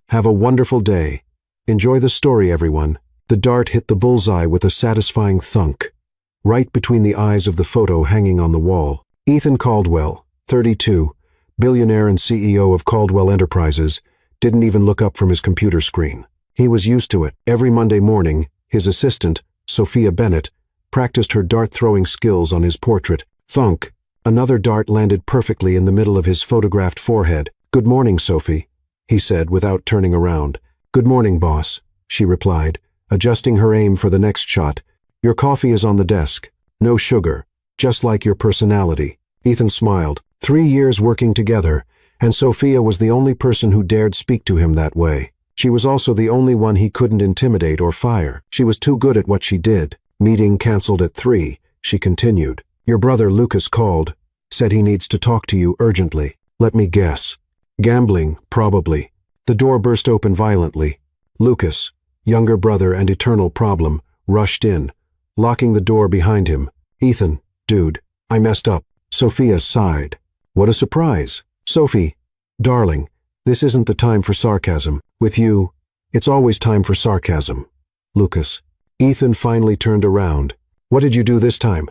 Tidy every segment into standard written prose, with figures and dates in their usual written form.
Have a wonderful day. Enjoy the story, everyone." The dart hit the bullseye with a satisfying thunk, right between the eyes of the photo hanging on the wall. Ethan Caldwell, 32, billionaire and CEO of Caldwell Enterprises, didn't even look up from his computer screen. He was used to it. Every Monday morning, his assistant, Sophia Bennett, practiced her dart-throwing skills on his portrait. Thunk! Another dart landed perfectly in the middle of his photographed forehead. "Good morning, Sophie," he said without turning around. "Good morning, boss," she replied, adjusting her aim for the next shot. "Your coffee is on the desk. No sugar, just like your personality." Ethan smiled. 3 years working together, and Sophia was the only person who dared speak to him that way. She was also the only one he couldn't intimidate or fire. She was too good at what she did. Meeting canceled at 3, she continued. "Your brother Lucas called, said he needs to talk to you urgently." "Let me guess. Gambling, probably." The door burst open violently. Lucas, younger brother and eternal problem, rushed in, locking the door behind him. "Ethan, dude, I messed up." Sophia sighed. "What a surprise." "Sophie, darling, this isn't the time for sarcasm. With you, it's always time for sarcasm." "Lucas." Ethan finally turned around. "What did you do this time?"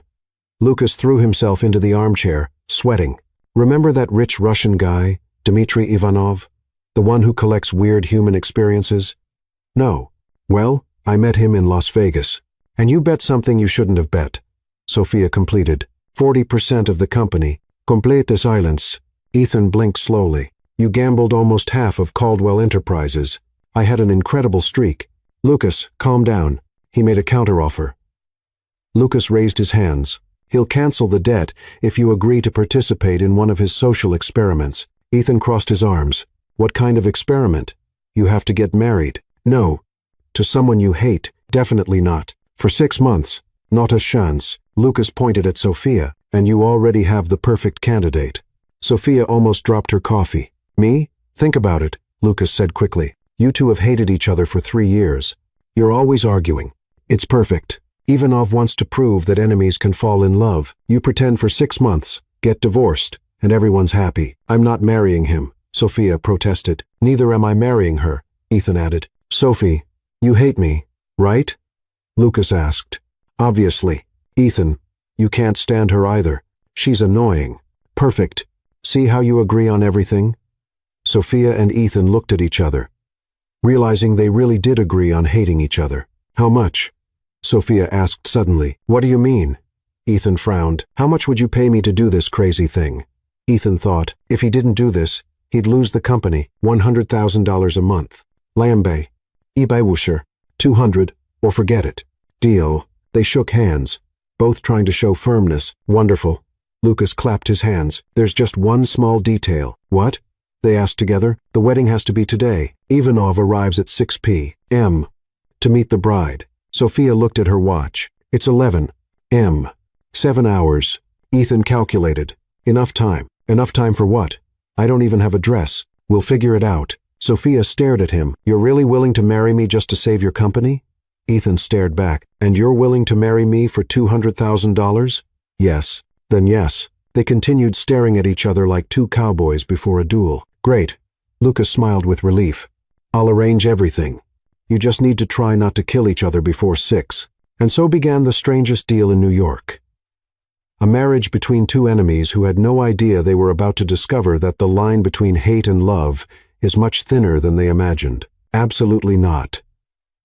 Lucas threw himself into the armchair, sweating. "Remember that rich Russian guy, Dmitry Ivanov? The one who collects weird human experiences?" "No." "Well, I met him in Las Vegas. And you bet something you shouldn't have bet." Sophia completed. 40% of the company. Complete the silence. Ethan blinked slowly. "You gambled almost half of Caldwell Enterprises. I had an incredible streak." "Lucas, calm down." He made a counteroffer. Lucas raised his hands. "He'll cancel the debt if you agree to participate in one of his social experiments." Ethan crossed his arms. "What kind of experiment? You have to get married." "No." "To someone you hate?" "Definitely not." "For 6 months?" "Not a chance." Lucas pointed at Sophia. "And you already have the perfect candidate." Sophia almost dropped her coffee. "Me? Think about it," Lucas said quickly. "You two have hated each other for 3 years. You're always arguing. It's perfect. Ivanov wants to prove that enemies can fall in love. You pretend for 6 months, get divorced, and everyone's happy." "I'm not marrying him," Sophia protested. "Neither am I marrying her," Ethan added. "Sophie, you hate me, right?" Lucas asked. "Obviously." "Ethan, you can't stand her either. She's annoying." "Perfect. See how you agree on everything?" Sophia and Ethan looked at each other, realizing they really did agree on hating each other. "How much?" Sophia asked suddenly. "What do you mean?" Ethan frowned. "How much would you pay me to do this crazy thing?" Ethan thought, if he didn't do this, he'd lose the company. $100,000 a month. Lambe. Ibaiwusher. 200, or forget it. Deal. They shook hands, both trying to show firmness. "Wonderful." Lucas clapped his hands. "There's just one small detail." "What?" they asked together. "The wedding has to be today. Ivanov arrives at 6 p.m. to meet the bride." Sophia looked at her watch. "It's 11 m. 7 hours. Ethan calculated. "Enough time." "Enough time for what?" "I don't even have a dress." "We'll figure it out." Sophia stared at him. "You're really willing to marry me just to save your company?" Ethan stared back. "And you're willing to marry me for $200,000? "Yes." "Then yes." They continued staring at each other like two cowboys before a duel. "Great." Lucas smiled with relief. "I'll arrange everything. You just need to try not to kill each other before 6. And so began the strangest deal in New York. A marriage between two enemies who had no idea they were about to discover that the line between hate and love is much thinner than they imagined. Absolutely not.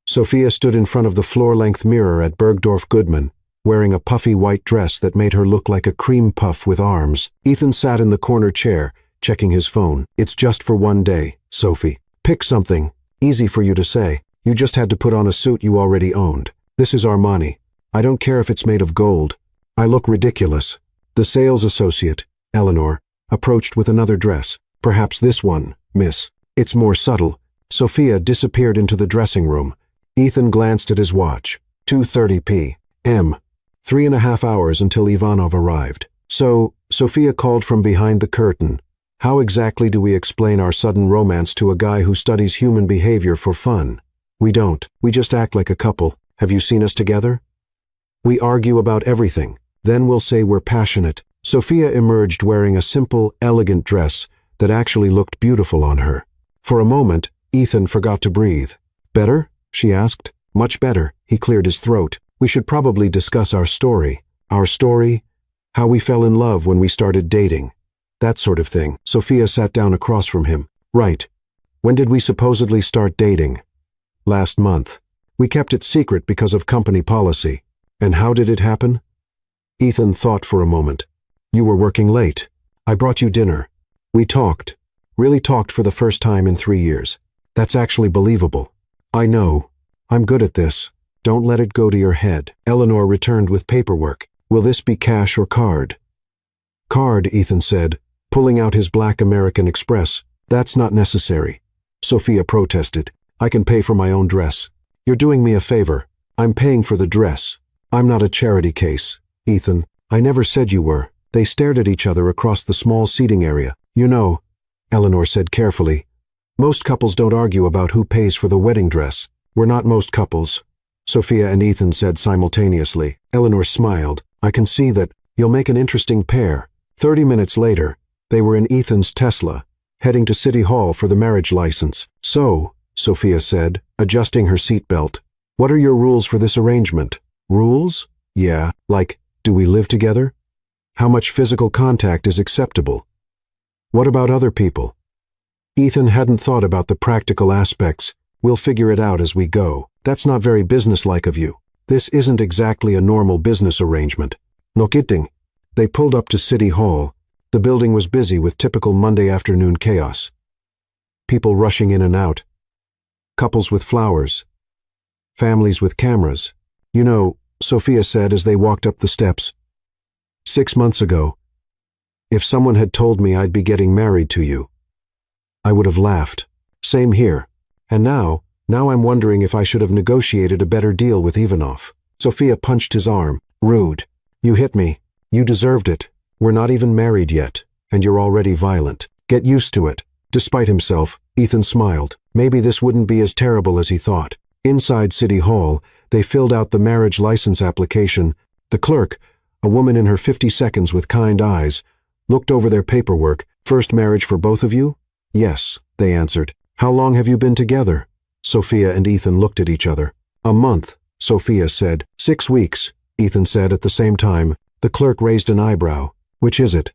Sophia stood in front of the floor-length mirror at Bergdorf Goodman, wearing a puffy white dress that made her look like a cream puff with arms. Ethan sat in the corner chair, checking his phone. "It's just for 1 day, Sophie. Pick something. Easy for you to say. You just had to put on a suit you already owned. This is Armani. I don't care if it's made of gold. I look ridiculous." The sales associate, Eleanor, approached with another dress. "Perhaps this one, miss. It's more subtle." Sophia disappeared into the dressing room. Ethan glanced at his watch. 2:30 p.m. 3.5 hours until Ivanov arrived. "So," Sophia called from behind the curtain, "how exactly do we explain our sudden romance to a guy who studies human behavior for fun?" "We don't. We just act like a couple. Have you seen us together? We argue about everything. Then we'll say we're passionate." Sophia emerged wearing a simple, elegant dress that actually looked beautiful on her. For a moment, Ethan forgot to breathe. Better? She asked. Much better. He cleared his throat. We should probably discuss our story. Our story? How we fell in love when we started dating. That sort of thing. Sophia sat down across from him. Right. When did we supposedly start dating? Last month. We kept it secret because of company policy. And how did it happen? Ethan thought for a moment. You were working late. I brought you dinner. We talked. Really talked for the first time in 3 years. That's actually believable. I know. I'm good at this. Don't let it go to your head. Eleanor returned with paperwork. Will this be cash or card? Card, Ethan said, pulling out his black American Express. That's not necessary. Sophia protested. I can pay for my own dress. You're doing me a favor. I'm paying for the dress. I'm not a charity case. Ethan, I never said you were. They stared at each other across the small seating area. You know, Eleanor said carefully, most couples don't argue about who pays for the wedding dress. We're not most couples. Sophia and Ethan said simultaneously. Eleanor smiled. I can see that. You'll make an interesting pair. 30 minutes later, they were in Ethan's Tesla, heading to City Hall for the marriage license. So, Sophia said, adjusting her seatbelt, what are your rules for this arrangement? Rules? Yeah, like, do we live together? How much physical contact is acceptable? What about other people? Ethan hadn't thought about the practical aspects. We'll figure it out as we go. That's not very businesslike of you. This isn't exactly a normal business arrangement. No kidding. They pulled up to City Hall. The building was busy with typical Monday afternoon chaos. People rushing in and out. Couples with flowers. Families with cameras. You know, Sophia said as they walked up the steps. 6 months ago, if someone had told me I'd be getting married to you, I would have laughed. Same here. And now I'm wondering if I should have negotiated a better deal with Ivanov. Sophia punched his arm. Rude. You hit me. You deserved it. We're not even married yet, and you're already violent. Get used to it. Despite himself, Ethan smiled. Maybe this wouldn't be as terrible as he thought. Inside City Hall, they filled out the marriage license application. The clerk, a woman in her 50s with kind eyes, looked over their paperwork. First marriage for both of you? Yes, they answered. How long have you been together? Sophia and Ethan looked at each other. A month, Sophia said. 6 weeks, Ethan said at the same time. The clerk raised an eyebrow. Which is it?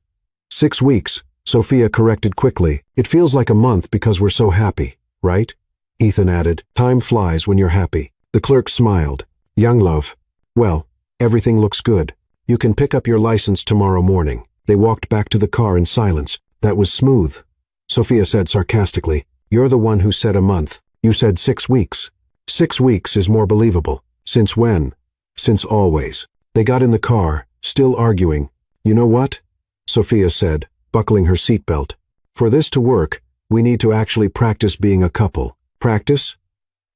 6 weeks, Sophia corrected quickly. It feels like a month because we're so happy, right? Ethan added. Time flies when you're happy. The clerk smiled. Young love. Well, everything looks good. You can pick up your license tomorrow morning. They walked back to the car in silence. That was smooth. Sophia said sarcastically. You're the one who said a month. You said 6 weeks. 6 weeks is more believable. Since when? Since always. They got in the car, still arguing. You know what? Sophia said, buckling her seatbelt. For this to work, we need to actually practice being a couple. Practice?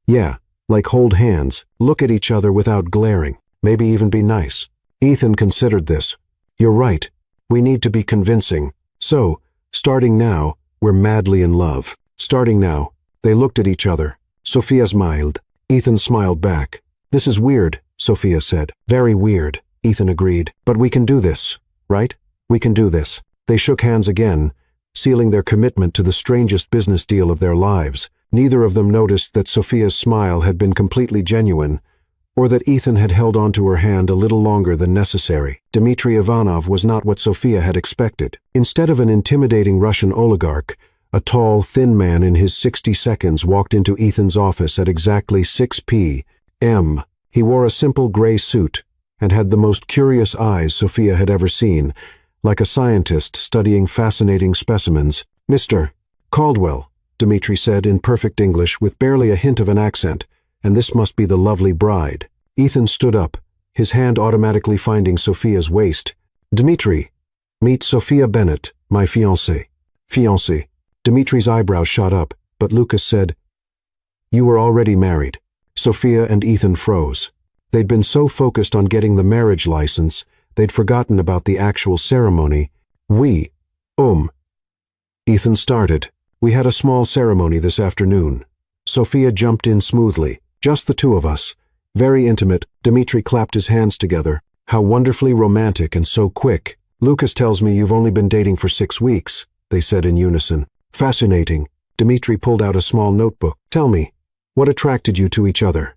Yeah, like hold hands, look at each other without glaring, maybe even be nice. Ethan considered this. You're right. We need to be convincing. So, starting now, we're madly in love. Starting now. They looked at each other. Sophia smiled. Ethan smiled back. This is weird, Sophia said. Very weird, Ethan agreed. But we can do this, right? We can do this. They shook hands again, sealing their commitment to the strangest business deal of their lives. Neither of them noticed that Sophia's smile had been completely genuine, or that Ethan had held onto her hand a little longer than necessary. Dmitry Ivanov was not what Sophia had expected. Instead of an intimidating Russian oligarch, a tall, thin man in his 60s walked into Ethan's office at exactly 6 p.m. He wore a simple gray suit and had the most curious eyes Sophia had ever seen, like a scientist studying fascinating specimens. Mr. Caldwell, Dmitry said in perfect English with barely a hint of an accent, and this must be the lovely bride. Ethan stood up, his hand automatically finding Sophia's waist. Dmitry, meet Sophia Bennett, my fiancée. Fiancée. Dmitry's eyebrows shot up, but Lucas said, You were already married. Sophia and Ethan froze. They'd been so focused on getting the marriage license, they'd forgotten about the actual ceremony. Ethan started. We had a small ceremony this afternoon. Sophia jumped in smoothly. Just the two of us. Very intimate. Dmitry clapped his hands together. How wonderfully romantic and so quick. Lucas tells me you've only been dating for 6 weeks, they said in unison. Fascinating, Dmitri pulled out a small notebook. Tell me, what attracted you to each other?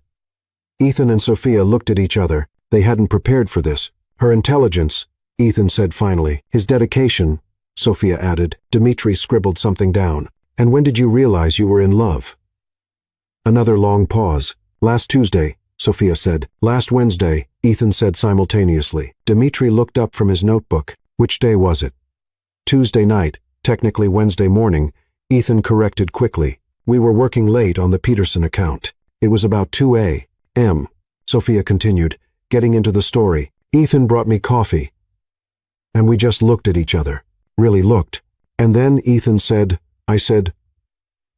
Ethan and Sophia looked at each other. They hadn't prepared for this. Her intelligence, Ethan said finally. His dedication, Sophia added. Dmitri scribbled something down. And when did you realize you were in love? Another long pause. Last Tuesday, Sophia said. Last Wednesday, Ethan said simultaneously. Dmitri looked up from his notebook. Which day was it? Tuesday night, technically Wednesday morning, Ethan corrected quickly. We were working late on the Peterson account. It was about 2 a.m., Sophia continued, getting into the story. Ethan brought me coffee. And we just looked at each other. Really looked. And then Ethan said, I said,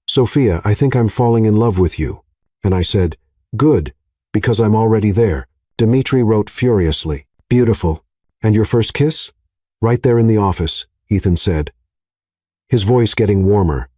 Sophia, I think I'm falling in love with you. And I said, good, because I'm already there. Dmitri wrote furiously. Beautiful. And your first kiss? Right there in the office, Ethan said, his voice getting warmer.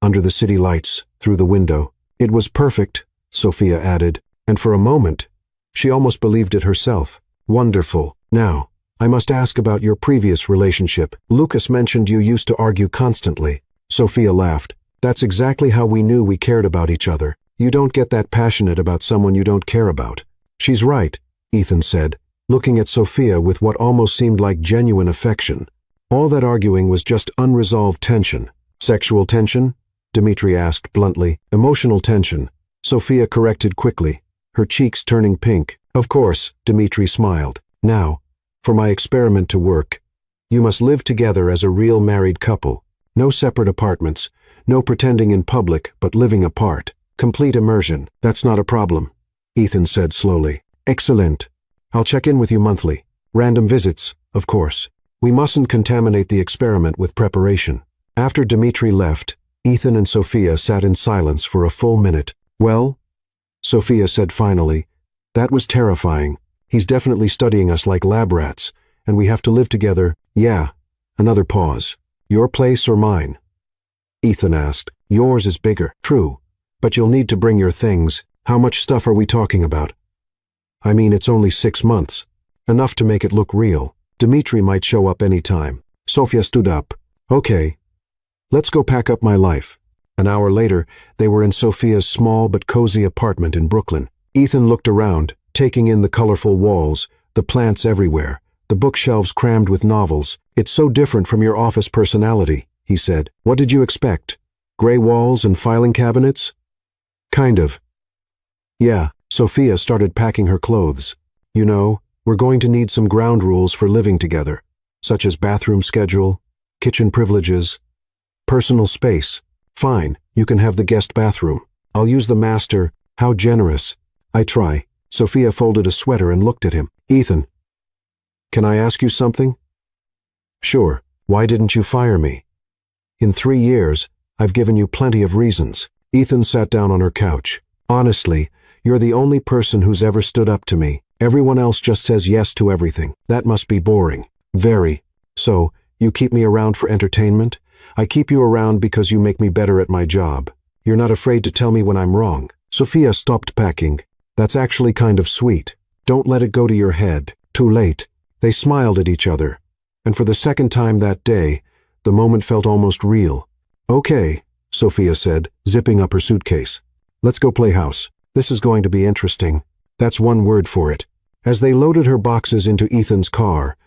Under the city lights, through the window. It was perfect, Sophia added, and for a moment, she almost believed it herself. Wonderful. Now, I must ask about your previous relationship. Lucas mentioned you used to argue constantly. Sophia laughed. That's exactly how we knew we cared about each other. You don't get that passionate about someone you don't care about. She's right, Ethan said, looking at Sophia with what almost seemed like genuine affection. All that arguing was just unresolved tension. Sexual tension? Dmitri asked bluntly. Emotional tension, Sophia corrected quickly, her cheeks turning pink. Of course, Dmitri smiled. Now, for my experiment to work, you must live together as a real married couple. No separate apartments, no pretending in public, but living apart. Complete immersion. That's not a problem, Ethan said slowly. Excellent. I'll check in with you monthly. Random visits, of course. We mustn't contaminate the experiment with preparation. After Dmitri left, Ethan and Sophia sat in silence for a full minute. Well, Sophia said finally, that was terrifying. He's definitely studying us like lab rats, and we have to live together. Yeah. Another pause. Your place or mine? Ethan asked. Yours is bigger. True. But you'll need to bring your things. How much stuff are we talking about? I mean, it's only 6 months. Enough to make it look real. Dmitri might show up any time. Sophia stood up. Okay. Let's go pack up my life. An hour later, they were in Sophia's small but cozy apartment in Brooklyn. Ethan looked around, taking in the colorful walls, the plants everywhere, the bookshelves crammed with novels. It's so different from your office personality, he said. What did you expect? Gray walls and filing cabinets? Kind of. Yeah, Sophia started packing her clothes. You know, we're going to need some ground rules for living together, such as bathroom schedule, kitchen privileges, personal space. Fine, you can have the guest bathroom. I'll use the master. How generous. I try. Sophia folded a sweater and looked at him. Ethan, can I ask you something? Sure. Why didn't you fire me? In 3 years, I've given you plenty of reasons. Ethan sat down on her couch. Honestly, you're the only person who's ever stood up to me. Everyone else just says yes to everything. That must be boring. Very. So, you keep me around for entertainment? I keep you around because you make me better at my job. You're not afraid to tell me when I'm wrong. Sophia stopped packing. That's actually kind of sweet. Don't let it go to your head. Too late. They smiled at each other. And for the second time that day, the moment felt almost real. Okay, Sophia said, zipping up her suitcase. Let's go play house. This is going to be interesting. That's one word for it. As they loaded her boxes into Ethan's car,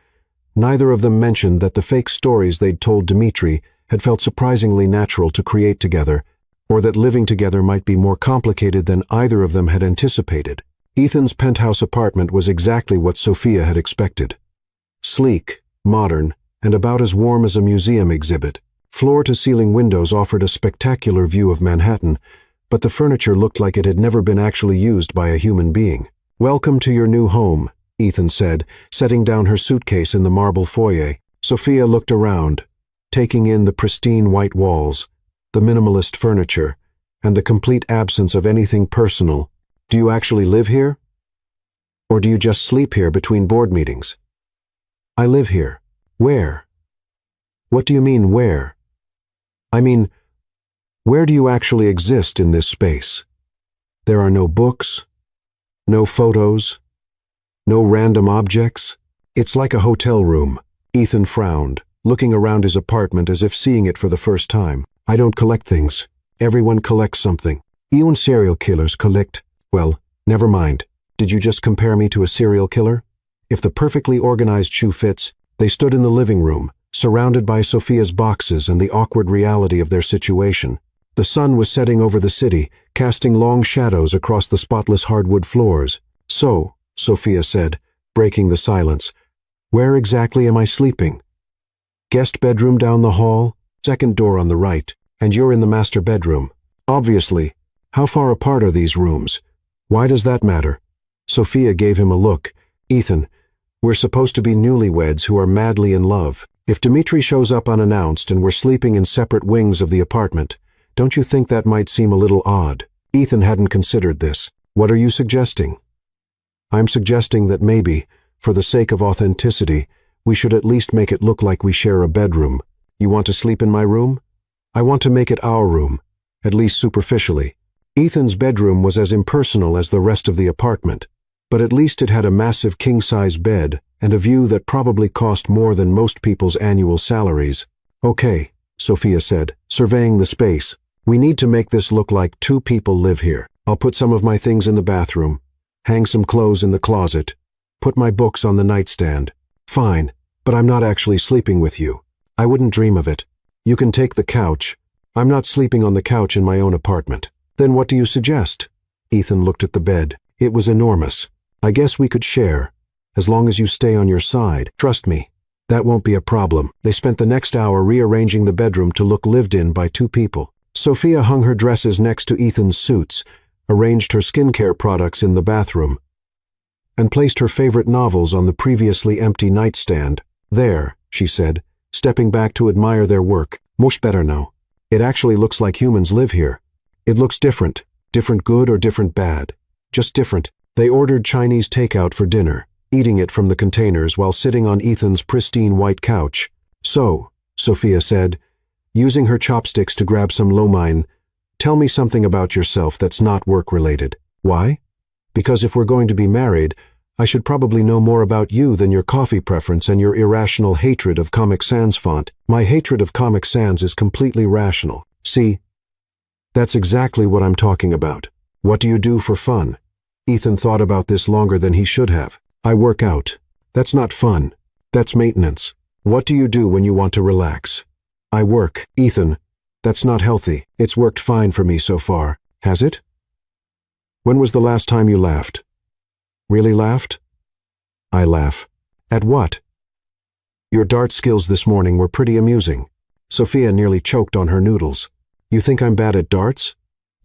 neither of them mentioned that the fake stories they'd told Dmitri had felt surprisingly natural to create together, or that living together might be more complicated than either of them had anticipated. Ethan's penthouse apartment was exactly what Sophia had expected. Sleek, modern, and about as warm as a museum exhibit. Floor-to-ceiling windows offered a spectacular view of Manhattan, but the furniture looked like it had never been actually used by a human being. Welcome to your new home, Ethan said, setting down her suitcase in the marble foyer. Sophia looked around, taking in the pristine white walls, the minimalist furniture, and the complete absence of anything personal. Do you actually live here? Or do you just sleep here between board meetings? I live here. Where? What do you mean, where? I mean, where do you actually exist in this space? There are no books, no photos, no random objects. It's like a hotel room. Ethan frowned, looking around his apartment as if seeing it for the first time. I don't collect things. Everyone collects something. Even serial killers collect. Well, never mind. Did you just compare me to a serial killer? If the perfectly organized shoe fits, they stood in the living room, surrounded by Sophia's boxes and the awkward reality of their situation. The sun was setting over the city, casting long shadows across the spotless hardwood floors. So, Sophia said, breaking the silence, where exactly am I sleeping? Guest bedroom down the hall, second door on the right, and you're in the master bedroom. Obviously. How far apart are these rooms? Why does that matter? Sophia gave him a look. Ethan, we're supposed to be newlyweds who are madly in love. If Dmitri shows up unannounced and we're sleeping in separate wings of the apartment, don't you think that might seem a little odd? Ethan hadn't considered this. What are you suggesting? I'm suggesting that maybe, for the sake of authenticity, we should at least make it look like we share a bedroom. You want to sleep in my room? I want to make it our room, at least superficially. Ethan's bedroom was as impersonal as the rest of the apartment, but at least it had a massive king-size bed and a view that probably cost more than most people's annual salaries. Okay, Sophia said, surveying the space. We need to make this look like 2 people live here. I'll put some of my things in the bathroom, hang some clothes in the closet, put my books on the nightstand. Fine, but I'm not actually sleeping with you. I wouldn't dream of it. You can take the couch. I'm not sleeping on the couch in my own apartment. Then what do you suggest? Ethan looked at the bed. It was enormous. I guess we could share, as long as you stay on your side. Trust me, that won't be a problem. They spent the next hour rearranging the bedroom to look lived in by 2 people. Sophia hung her dresses next to Ethan's suits, arranged her skincare products in the bathroom, and placed her favorite novels on the previously empty nightstand. There, she said, stepping back to admire their work. Much better now. It actually looks like humans live here. It looks different. Different good or different bad. Just different. They ordered Chinese takeout for dinner, eating it from the containers while sitting on Ethan's pristine white couch. So, Sophia said, using her chopsticks to grab some lo mein, tell me something about yourself that's not work-related. Why? Because if we're going to be married, I should probably know more about you than your coffee preference and your irrational hatred of Comic Sans font. My hatred of Comic Sans is completely rational. See? That's exactly what I'm talking about. What do you do for fun? Ethan thought about this longer than he should have. I work out. That's not fun. That's maintenance. What do you do when you want to relax? I work. Ethan, that's not healthy. It's worked fine for me so far. Has it? When was the last time you laughed? Really laughed? I laugh. At what? Your dart skills this morning were pretty amusing. Sophia nearly choked on her noodles. You think I'm bad at darts?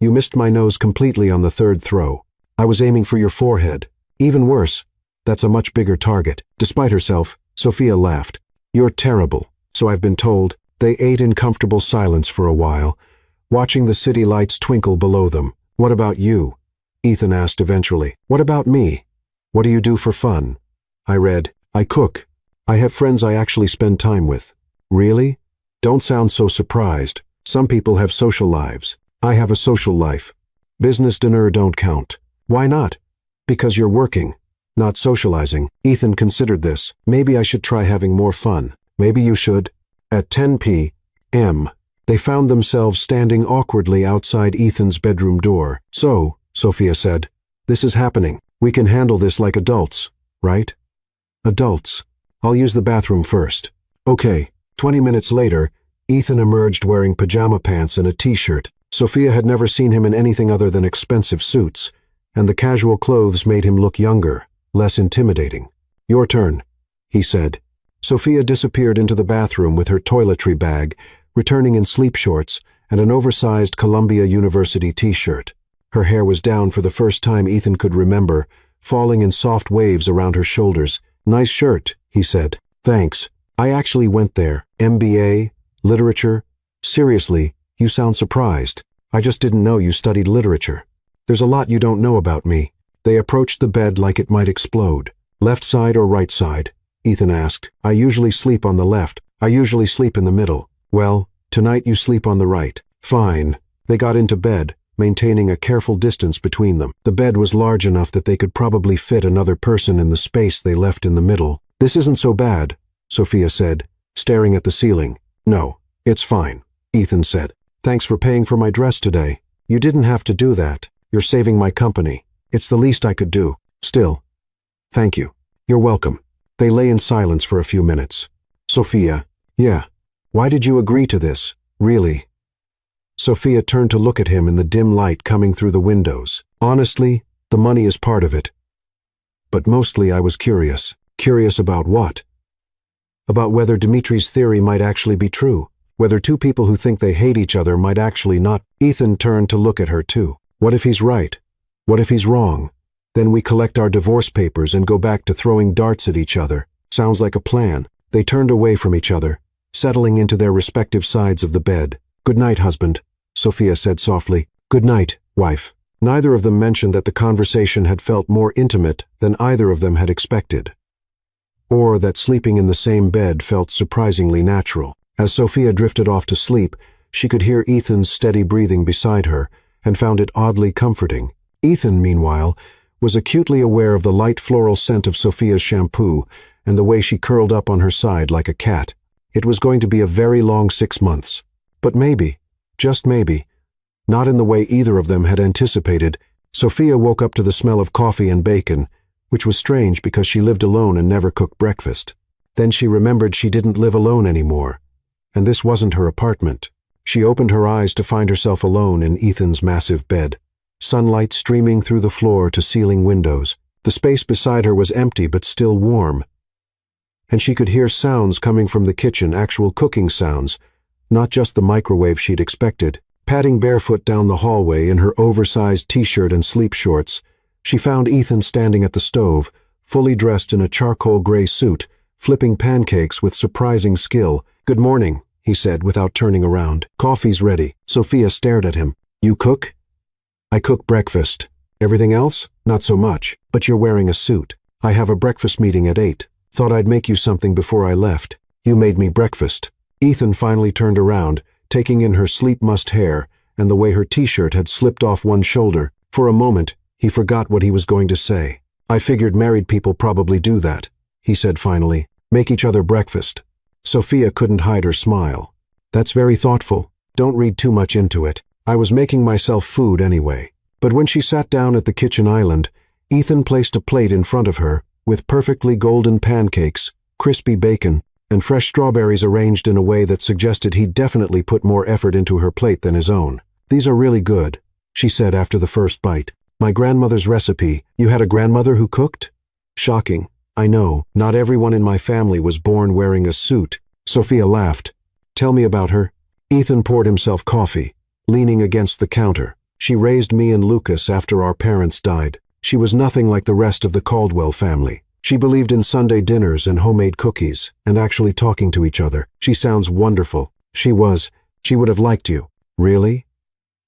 You missed my nose completely on the 3rd throw. I was aiming for your forehead. Even worse, that's a much bigger target. Despite herself, Sophia laughed. You're terrible, so I've been told. They ate in comfortable silence for a while, watching the city lights twinkle below them. What about you? Ethan asked eventually. What about me? What do you do for fun? I read. I cook. I have friends I actually spend time with. Really? Don't sound so surprised. Some people have social lives. I have a social life. Business dinner don't count. Why not? Because you're working, not socializing. Ethan considered this. Maybe I should try having more fun. Maybe you should. At 10 p.m., they found themselves standing awkwardly outside Ethan's bedroom door. So, Sophia said, this is happening. We can handle this like adults, right? Adults. I'll use the bathroom first. Okay. 20 minutes later, Ethan emerged wearing pajama pants and a t-shirt. Sophia had never seen him in anything other than expensive suits, and the casual clothes made him look younger, less intimidating. Your turn, he said. Sophia disappeared into the bathroom with her toiletry bag, returning in sleep shorts and an oversized Columbia University t-shirt. Her hair was down for the first time Ethan could remember, falling in soft waves around her shoulders. Nice shirt, he said. Thanks. I actually went there. MBA, literature. Seriously, you sound surprised. I just didn't know you studied literature. There's a lot you don't know about me. They approached the bed like it might explode. Left side or right side? Ethan asked. I usually sleep on the left. I usually sleep in the middle. Well, tonight you sleep on the right. Fine. They got into bed, maintaining a careful distance between them. The bed was large enough that they could probably fit another person in the space they left in the middle. This isn't so bad, Sophia said, staring at the ceiling. No, it's fine, Ethan said. Thanks for paying for my dress today. You didn't have to do that. You're saving my company. It's the least I could do. Still, thank you. You're welcome. They lay in silence for a few minutes. Sophia, yeah. Why did you agree to this? Really? Sophia turned to look at him in the dim light coming through the windows. Honestly, the money is part of it. But mostly I was curious. Curious about what? About whether Dimitri's theory might actually be true. Whether two people who think they hate each other might actually not. Ethan turned to look at her too. What if he's right? What if he's wrong? Then we collect our divorce papers and go back to throwing darts at each other. Sounds like a plan. They turned away from each other, settling into their respective sides of the bed. Good night, husband, Sophia said softly. Good night, wife. Neither of them mentioned that the conversation had felt more intimate than either of them had expected, or that sleeping in the same bed felt surprisingly natural. As Sophia drifted off to sleep, she could hear Ethan's steady breathing beside her and found it oddly comforting. Ethan, meanwhile, was acutely aware of the light floral scent of Sophia's shampoo and the way she curled up on her side like a cat. It was going to be a very long 6 months. But maybe, just maybe, not in the way either of them had anticipated, Sophia woke up to the smell of coffee and bacon, which was strange because she lived alone and never cooked breakfast. Then she remembered she didn't live alone anymore, and this wasn't her apartment. She opened her eyes to find herself alone in Ethan's massive bed, sunlight streaming through the floor to ceiling windows. The space beside her was empty but still warm, and she could hear sounds coming from the kitchen, actual cooking sounds, not just the microwave she'd expected. Padding barefoot down the hallway in her oversized t-shirt and sleep shorts, she found Ethan standing at the stove, fully dressed in a charcoal gray suit, flipping pancakes with surprising skill. Good morning, he said without turning around. Coffee's ready. Sophia stared at him. You cook? I cook breakfast. Everything else? Not so much. But you're wearing a suit. I have a breakfast meeting at 8. Thought I'd make you something before I left. You made me breakfast. Ethan finally turned around, taking in her sleep-mussed hair and the way her t-shirt had slipped off one shoulder. For a moment, he forgot what he was going to say. I figured married people probably do that, he said finally. Make each other breakfast. Sophia couldn't hide her smile. That's very thoughtful. Don't read too much into it. I was making myself food anyway. But when she sat down at the kitchen island, Ethan placed a plate in front of her with perfectly golden pancakes, crispy bacon, and fresh strawberries arranged in a way that suggested he'd definitely put more effort into her plate than his own. These are really good, she said after the first bite. My grandmother's recipe. You had a grandmother who cooked? Shocking. I know, not everyone in my family was born wearing a suit. Sophia laughed. Tell me about her. Ethan poured himself coffee, leaning against the counter. She raised me and Lucas after our parents died. She was nothing like the rest of the Caldwell family. She believed in Sunday dinners and homemade cookies, and actually talking to each other. She sounds wonderful. She would have liked you. Really?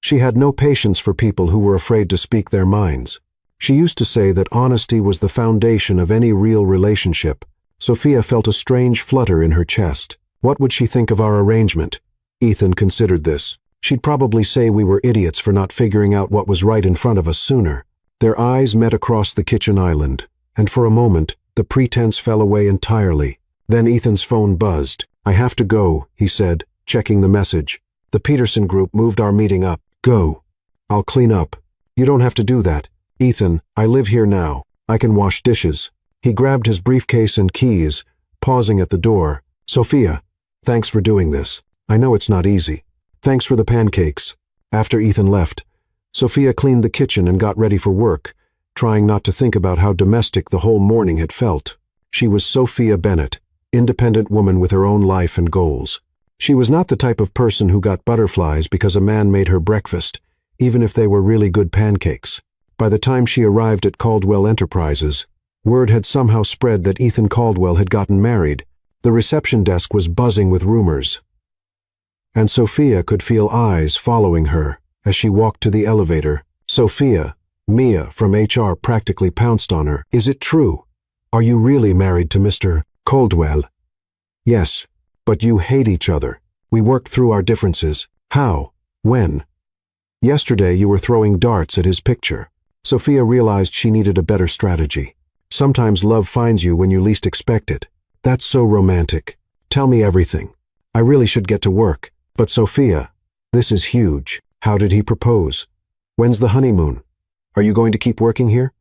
She had no patience for people who were afraid to speak their minds. She used to say that honesty was the foundation of any real relationship. Sophia felt a strange flutter in her chest. What would she think of our arrangement? Ethan considered this. She'd probably say we were idiots for not figuring out what was right in front of us sooner. Their eyes met across the kitchen island, and for a moment, the pretense fell away entirely. Then Ethan's phone buzzed. I have to go, he said, checking the message. The Peterson group moved our meeting up. Go. I'll clean up. You don't have to do that. Ethan, I live here now. I can wash dishes. He grabbed his briefcase and keys, pausing at the door. Sophia, thanks for doing this. I know it's not easy. Thanks for the pancakes. After Ethan left, Sophia cleaned the kitchen and got ready for work, trying not to think about how domestic the whole morning had felt. She was Sophia Bennett, independent woman with her own life and goals. She was not the type of person who got butterflies because a man made her breakfast, even if they were really good pancakes. By the time she arrived at Caldwell Enterprises, word had somehow spread that Ethan Caldwell had gotten married. The reception desk was buzzing with rumors, and Sophia could feel eyes following her as she walked to the elevator. Sophia, Mia from HR practically pounced on her. Is it true? Are you really married to Mr. Caldwell? Yes, but you hate each other. We worked through our differences. How? When? Yesterday you were throwing darts at his picture. Sophia realized she needed a better strategy. Sometimes love finds you when you least expect it. That's so romantic. Tell me everything. I really should get to work. But Sophia, This is huge. How did he propose? When's the honeymoon? Are you going to keep working here?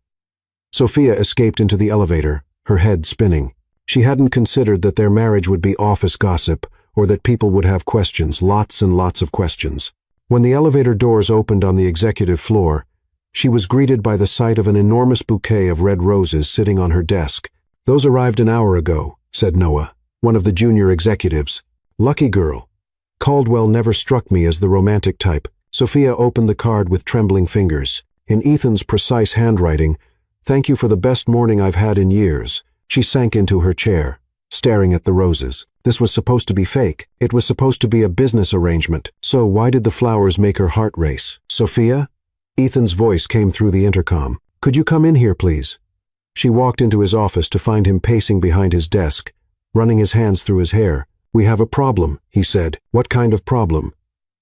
Sophia escaped into the elevator, her head spinning. She hadn't considered that their marriage would be office gossip, or that people would have questions, lots and lots of questions. When the elevator doors opened on the executive floor, she was greeted by the sight of an enormous bouquet of red roses sitting on her desk. "Those arrived an hour ago," said Noah, one of the junior executives. "Lucky girl." Caldwell never struck me as the romantic type. Sophia opened the card with trembling fingers. In Ethan's precise handwriting, "Thank you for the best morning I've had in years." She sank into her chair, staring at the roses. This was supposed to be fake. It was supposed to be a business arrangement. So why did the flowers make her heart race? "Sophia?" Ethan's voice came through the intercom. "Could you come in here, please?" She walked into his office to find him pacing behind his desk, running his hands through his hair. "We have a problem," he said. "What kind of problem?"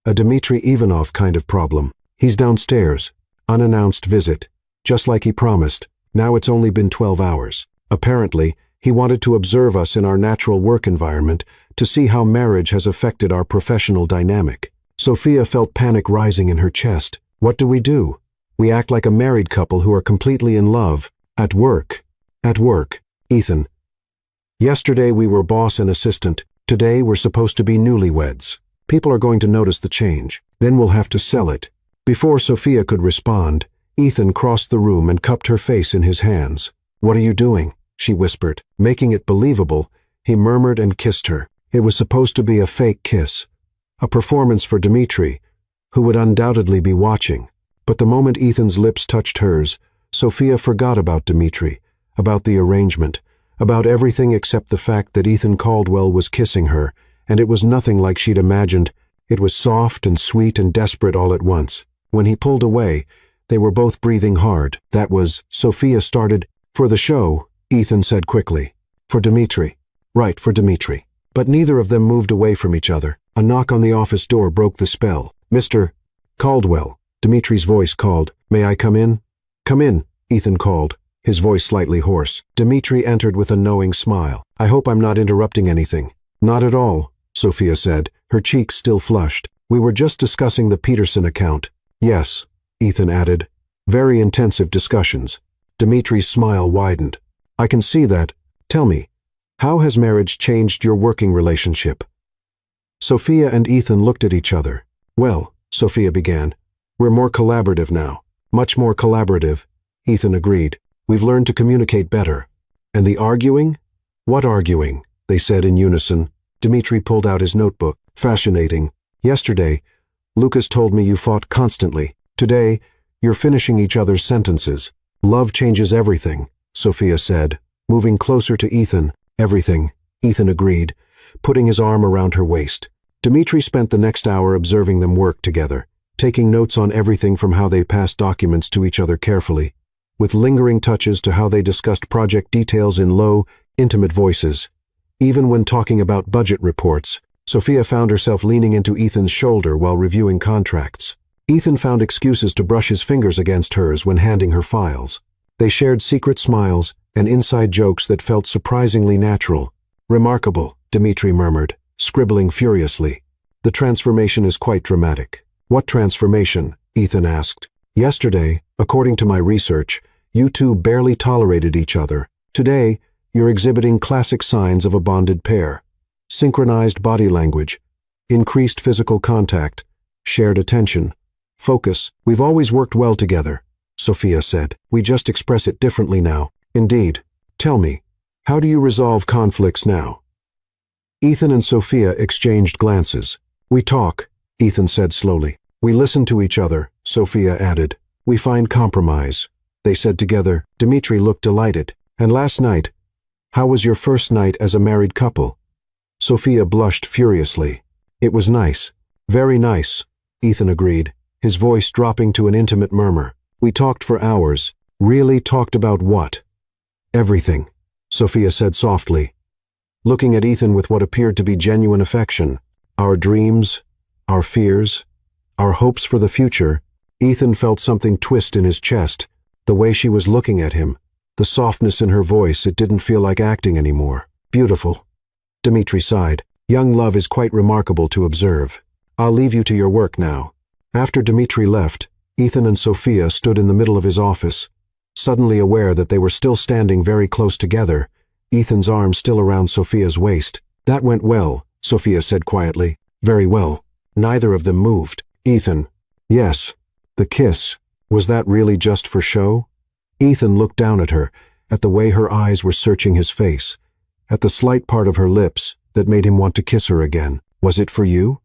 "A Dmitry Ivanov kind of problem. He's downstairs. Unannounced visit. Just like he promised. Now it's only been 12 hours. Apparently, he wanted to observe us in our natural work environment to see how marriage has affected our professional dynamic." Sophia felt panic rising in her chest. What do? We act like a married couple who are completely in love. At work. At work. Ethan. Yesterday we were boss and assistant. Today we're supposed to be newlyweds. People are going to notice the change. Then we'll have to sell it. Before Sophia could respond, Ethan crossed the room and cupped her face in his hands. "What are you doing?" she whispered. Making it believable, he murmured and kissed her. It was supposed to be a fake kiss. A performance for Dmitry, who would undoubtedly be watching. But the moment Ethan's lips touched hers, Sophia forgot about Dmitry, about the arrangement, about everything except the fact that Ethan Caldwell was kissing her, and it was nothing like she'd imagined. It was soft and sweet and desperate all at once. When he pulled away, they were both breathing hard. "That was," Sophia started. "For the show," Ethan said quickly. "For Dmitry." "Right, for Dmitry." But neither of them moved away from each other. A knock on the office door broke the spell. "Mr. Caldwell," Dmitry's voice called. "May I come in?" "Come in," Ethan called, his voice slightly hoarse. Dmitry entered with a knowing smile. "I hope I'm not interrupting anything." "Not at all," Sophia said, her cheeks still flushed. "We were just discussing the Peterson account." "Yes," Ethan added. "Very intensive discussions." Dmitry's smile widened. "I can see that. Tell me, how has marriage changed your working relationship?" Sophia and Ethan looked at each other. "Well," Sophia began, "we're more collaborative now." "Much more collaborative," Ethan agreed. "We've learned to communicate better." "And the arguing?" "What arguing?" they said in unison. Dmitry pulled out his notebook. "Fascinating. Yesterday, Lucas told me you fought constantly. Today, you're finishing each other's sentences." "Love changes everything," Sophia said, moving closer to Ethan. "Everything," Ethan agreed, putting his arm around her waist. Dmitry spent the next hour observing them work together, taking notes on everything from how they passed documents to each other carefully, with lingering touches to how they discussed project details in low, intimate voices. Even when talking about budget reports, Sophia found herself leaning into Ethan's shoulder while reviewing contracts. Ethan found excuses to brush his fingers against hers when handing her files. They shared secret smiles and inside jokes that felt surprisingly natural. "Remarkable," Dmitry murmured, scribbling furiously. "The transformation is quite dramatic." "What transformation?" Ethan asked. "Yesterday, according to my research, you two barely tolerated each other. Today, you're exhibiting classic signs of a bonded pair. Synchronized body language, increased physical contact, shared attention, focus. We've always worked well together," Sophia said. "We just express it differently now." "Indeed. Tell me, how do you resolve conflicts now?" Ethan and Sophia exchanged glances. "We talk," Ethan said slowly. "We listen to each other," Sophia added. "We find compromise," they said together. Dmitry looked delighted. "And last night, how was your first night as a married couple?" Sophia blushed furiously. "It was nice. Very nice," Ethan agreed, his voice dropping to an intimate murmur. "We talked for hours." "Really talked about what?" "Everything," Sophia said softly, looking at Ethan with what appeared to be genuine affection. "Our dreams, our fears, our hopes for the future." Ethan felt something twist in his chest, the way she was looking at him, the softness in her voice. It didn't feel like acting anymore. "Beautiful," Dmitry sighed. "Young love is quite remarkable to observe. I'll leave you to your work now." After Dmitri left, Ethan and Sophia stood in the middle of his office, suddenly aware that they were still standing very close together, Ethan's arm still around Sophia's waist. "That went well," Sophia said quietly. "Very well." Neither of them moved. "Ethan." "Yes." "The kiss. Was that really just for show?" Ethan looked down at her, at the way her eyes were searching his face, at the slight part of her lips that made him want to kiss her again. "Was it for you?"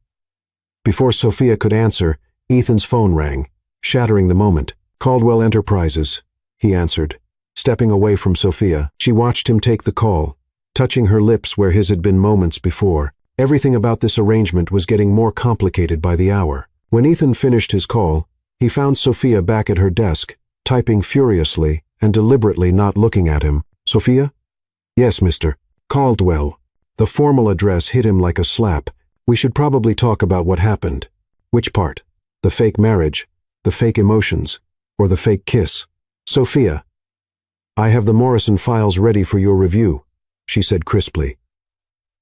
Before Sophia could answer, Ethan's phone rang, shattering the moment. "Caldwell Enterprises," he answered. Stepping away from Sophia, she watched him take the call, touching her lips where his had been moments before. Everything about this arrangement was getting more complicated by the hour. When Ethan finished his call, he found Sophia back at her desk, typing furiously and deliberately not looking at him. "Sophia?" "Yes, Mr. Caldwell." The formal address hit him like a slap. "We should probably talk about what happened." "Which part? The fake marriage, the fake emotions, or the fake kiss?" "Sophia." "I have the Morrison files ready for your review," she said crisply.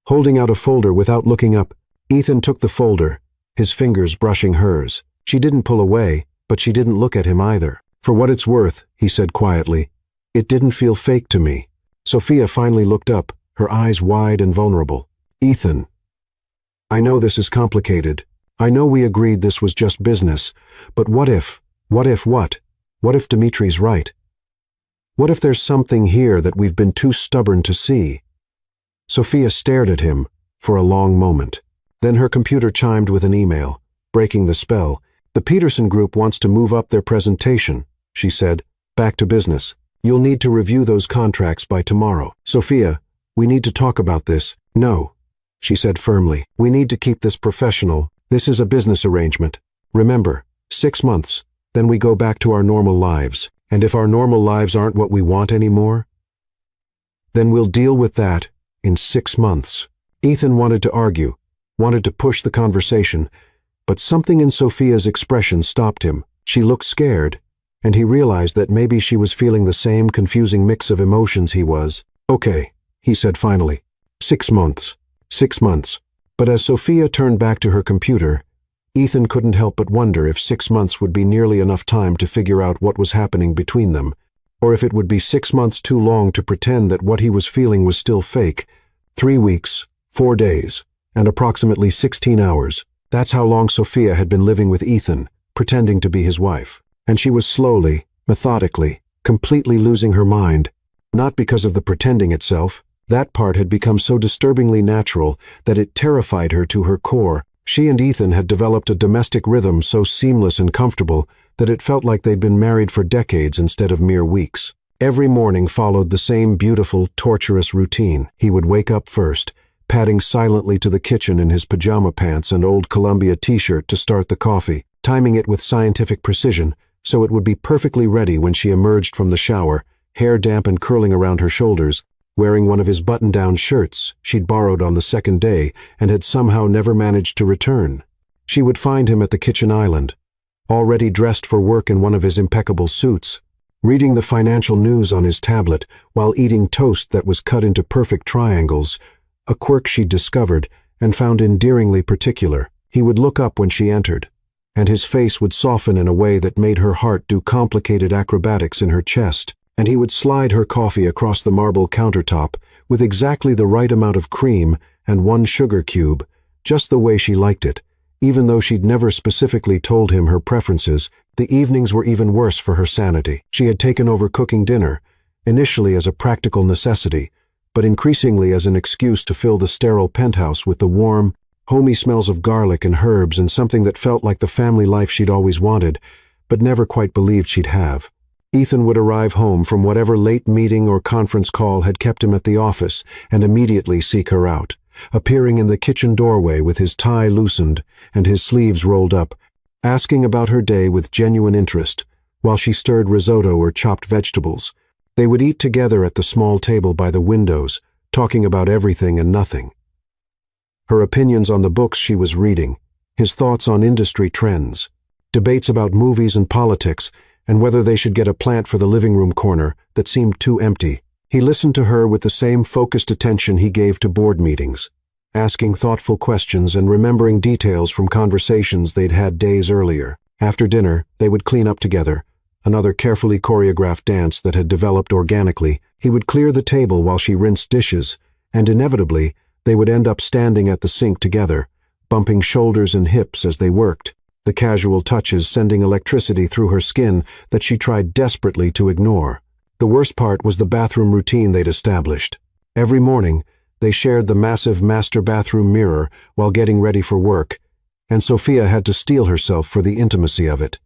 Holding out a folder without looking up, Ethan took the folder, his fingers brushing hers. She didn't pull away, but she didn't look at him either. "For what it's worth," he said quietly, "it didn't feel fake to me." Sophia finally looked up, her eyes wide and vulnerable. "Ethan, I know this is complicated. I know we agreed this was just business, but what if? What if Dimitri's right? What if there's something here that we've been too stubborn to see?" Sophia stared at him for a long moment. Then her computer chimed with an email, breaking the spell. "The Peterson Group wants to move up their presentation," she said. "Back to business. You'll need to review those contracts by tomorrow." "Sophia, we need to talk about this." "No," she said firmly. "We need to keep this professional. This is a business arrangement. Remember, 6 months, then we go back to our normal lives. And if our normal lives aren't what we want anymore, then we'll deal with that in 6 months. Ethan wanted to argue, wanted to push the conversation, but something in Sophia's expression stopped him. She looked scared, and he realized that maybe she was feeling the same confusing mix of emotions he was. "Okay," he said finally. 6 months. 6 months. But as Sophia turned back to her computer, Ethan couldn't help but wonder if 6 months would be nearly enough time to figure out what was happening between them, or if it would be 6 months too long to pretend that what he was feeling was still fake. 3 weeks, 4 days, and approximately 16 hours. That's how long Sophia had been living with Ethan, pretending to be his wife. And she was slowly, methodically, completely losing her mind. Not because of the pretending itself. That part had become so disturbingly natural that it terrified her to her core. She and Ethan had developed a domestic rhythm so seamless and comfortable that it felt like they'd been married for decades instead of mere weeks. Every morning followed the same beautiful, torturous routine. He would wake up first, padding silently to the kitchen in his pajama pants and old Columbia t-shirt to start the coffee, timing it with scientific precision so it would be perfectly ready when she emerged from the shower, hair damp and curling around her shoulders, wearing one of his button-down shirts she'd borrowed on the second day and had somehow never managed to return. She would find him at the kitchen island, already dressed for work in one of his impeccable suits, reading the financial news on his tablet while eating toast that was cut into perfect triangles, a quirk she'd discovered and found endearingly particular. He would look up when she entered, and his face would soften in a way that made her heart do complicated acrobatics in her chest. And he would slide her coffee across the marble countertop with exactly the right amount of cream and 1 sugar cube, just the way she liked it. Even though she'd never specifically told him her preferences, the evenings were even worse for her sanity. She had taken over cooking dinner, initially as a practical necessity, but increasingly as an excuse to fill the sterile penthouse with the warm, homey smells of garlic and herbs and something that felt like the family life she'd always wanted, but never quite believed she'd have. Ethan would arrive home from whatever late meeting or conference call had kept him at the office and immediately seek her out, appearing in the kitchen doorway with his tie loosened and his sleeves rolled up, asking about her day with genuine interest, while she stirred risotto or chopped vegetables. They would eat together at the small table by the windows, talking about everything and nothing. Her opinions on the books she was reading, his thoughts on industry trends, debates about movies and politics, and whether they should get a plant for the living room corner that seemed too empty. He listened to her with the same focused attention he gave to board meetings, asking thoughtful questions and remembering details from conversations they'd had days earlier. After dinner, they would clean up together, another carefully choreographed dance that had developed organically. He would clear the table while she rinsed dishes, and inevitably, they would end up standing at the sink together, bumping shoulders and hips as they worked, the casual touches sending electricity through her skin that she tried desperately to ignore. The worst part was the bathroom routine they'd established. Every morning, they shared the massive master bathroom mirror while getting ready for work, and Sophia had to steel herself for the intimacy of it.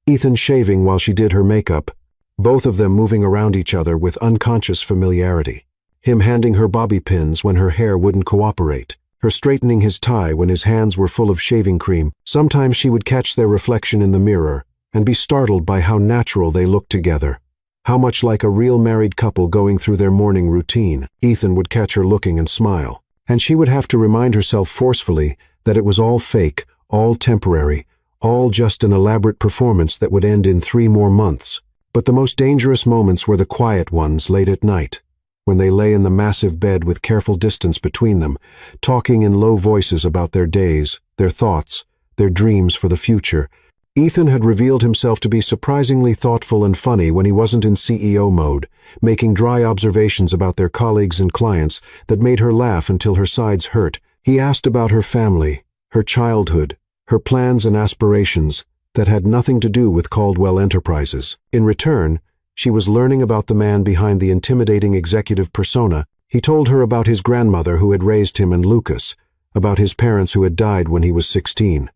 Ethan shaving while she did her makeup, both of them moving around each other with unconscious familiarity. Him handing her bobby pins when her hair wouldn't cooperate, her straightening his tie when his hands were full of shaving cream. Sometimes she would catch their reflection in the mirror and be startled by how natural they looked together, how much like a real married couple going through their morning routine. Ethan would catch her looking and smile, and she would have to remind herself forcefully that it was all fake, all temporary, all just an elaborate performance that would end in 3 more months. But the most dangerous moments were the quiet ones late at night, when they lay in the massive bed with careful distance between them, talking in low voices about their days, their thoughts, their dreams for the future. Ethan had revealed himself to be surprisingly thoughtful and funny when he wasn't in CEO mode, making dry observations about their colleagues and clients that made her laugh until her sides hurt. He asked about her family, her childhood, her plans and aspirations that had nothing to do with Caldwell Enterprises. In return, she was learning about the man behind the intimidating executive persona. He told her about his grandmother who had raised him and Lucas, about his parents who had died when he was 16.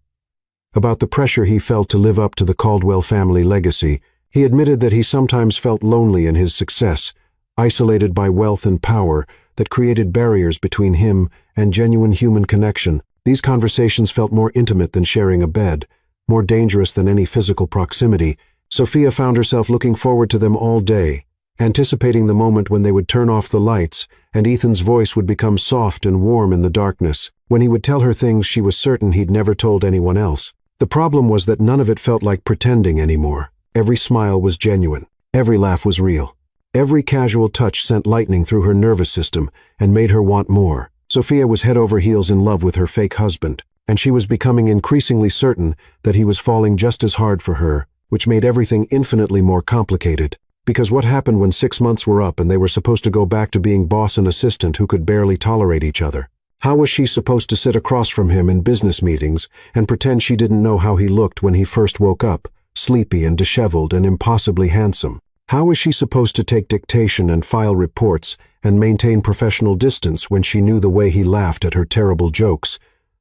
About the pressure he felt to live up to the Caldwell family legacy. He admitted that he sometimes felt lonely in his success, isolated by wealth and power that created barriers between him and genuine human connection. These conversations felt more intimate than sharing a bed, more dangerous than any physical proximity. Sophia found herself looking forward to them all day, anticipating the moment when they would turn off the lights and Ethan's voice would become soft and warm in the darkness, when he would tell her things she was certain he'd never told anyone else. The problem was that none of it felt like pretending anymore. Every smile was genuine. Every laugh was real. Every casual touch sent lightning through her nervous system and made her want more. Sophia was head over heels in love with her fake husband, and she was becoming increasingly certain that he was falling just as hard for her, which made everything infinitely more complicated. Because what happened when 6 months were up and they were supposed to go back to being boss and assistant who could barely tolerate each other? How was she supposed to sit across from him in business meetings and pretend she didn't know how he looked when he first woke up, sleepy and disheveled and impossibly handsome? How was she supposed to take dictation and file reports and maintain professional distance when she knew the way he laughed at her terrible jokes,